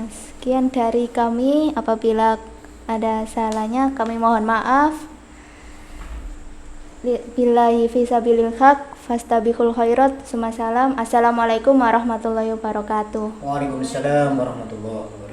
Sekian dari kami. Apabila ada salahnya kami mohon maaf. Billahi fisabilil haq fastabiqul khairat. Assalamualaikum warahmatullahi wabarakatuh. Waalaikumsalam warahmatullahi wabarakatuh.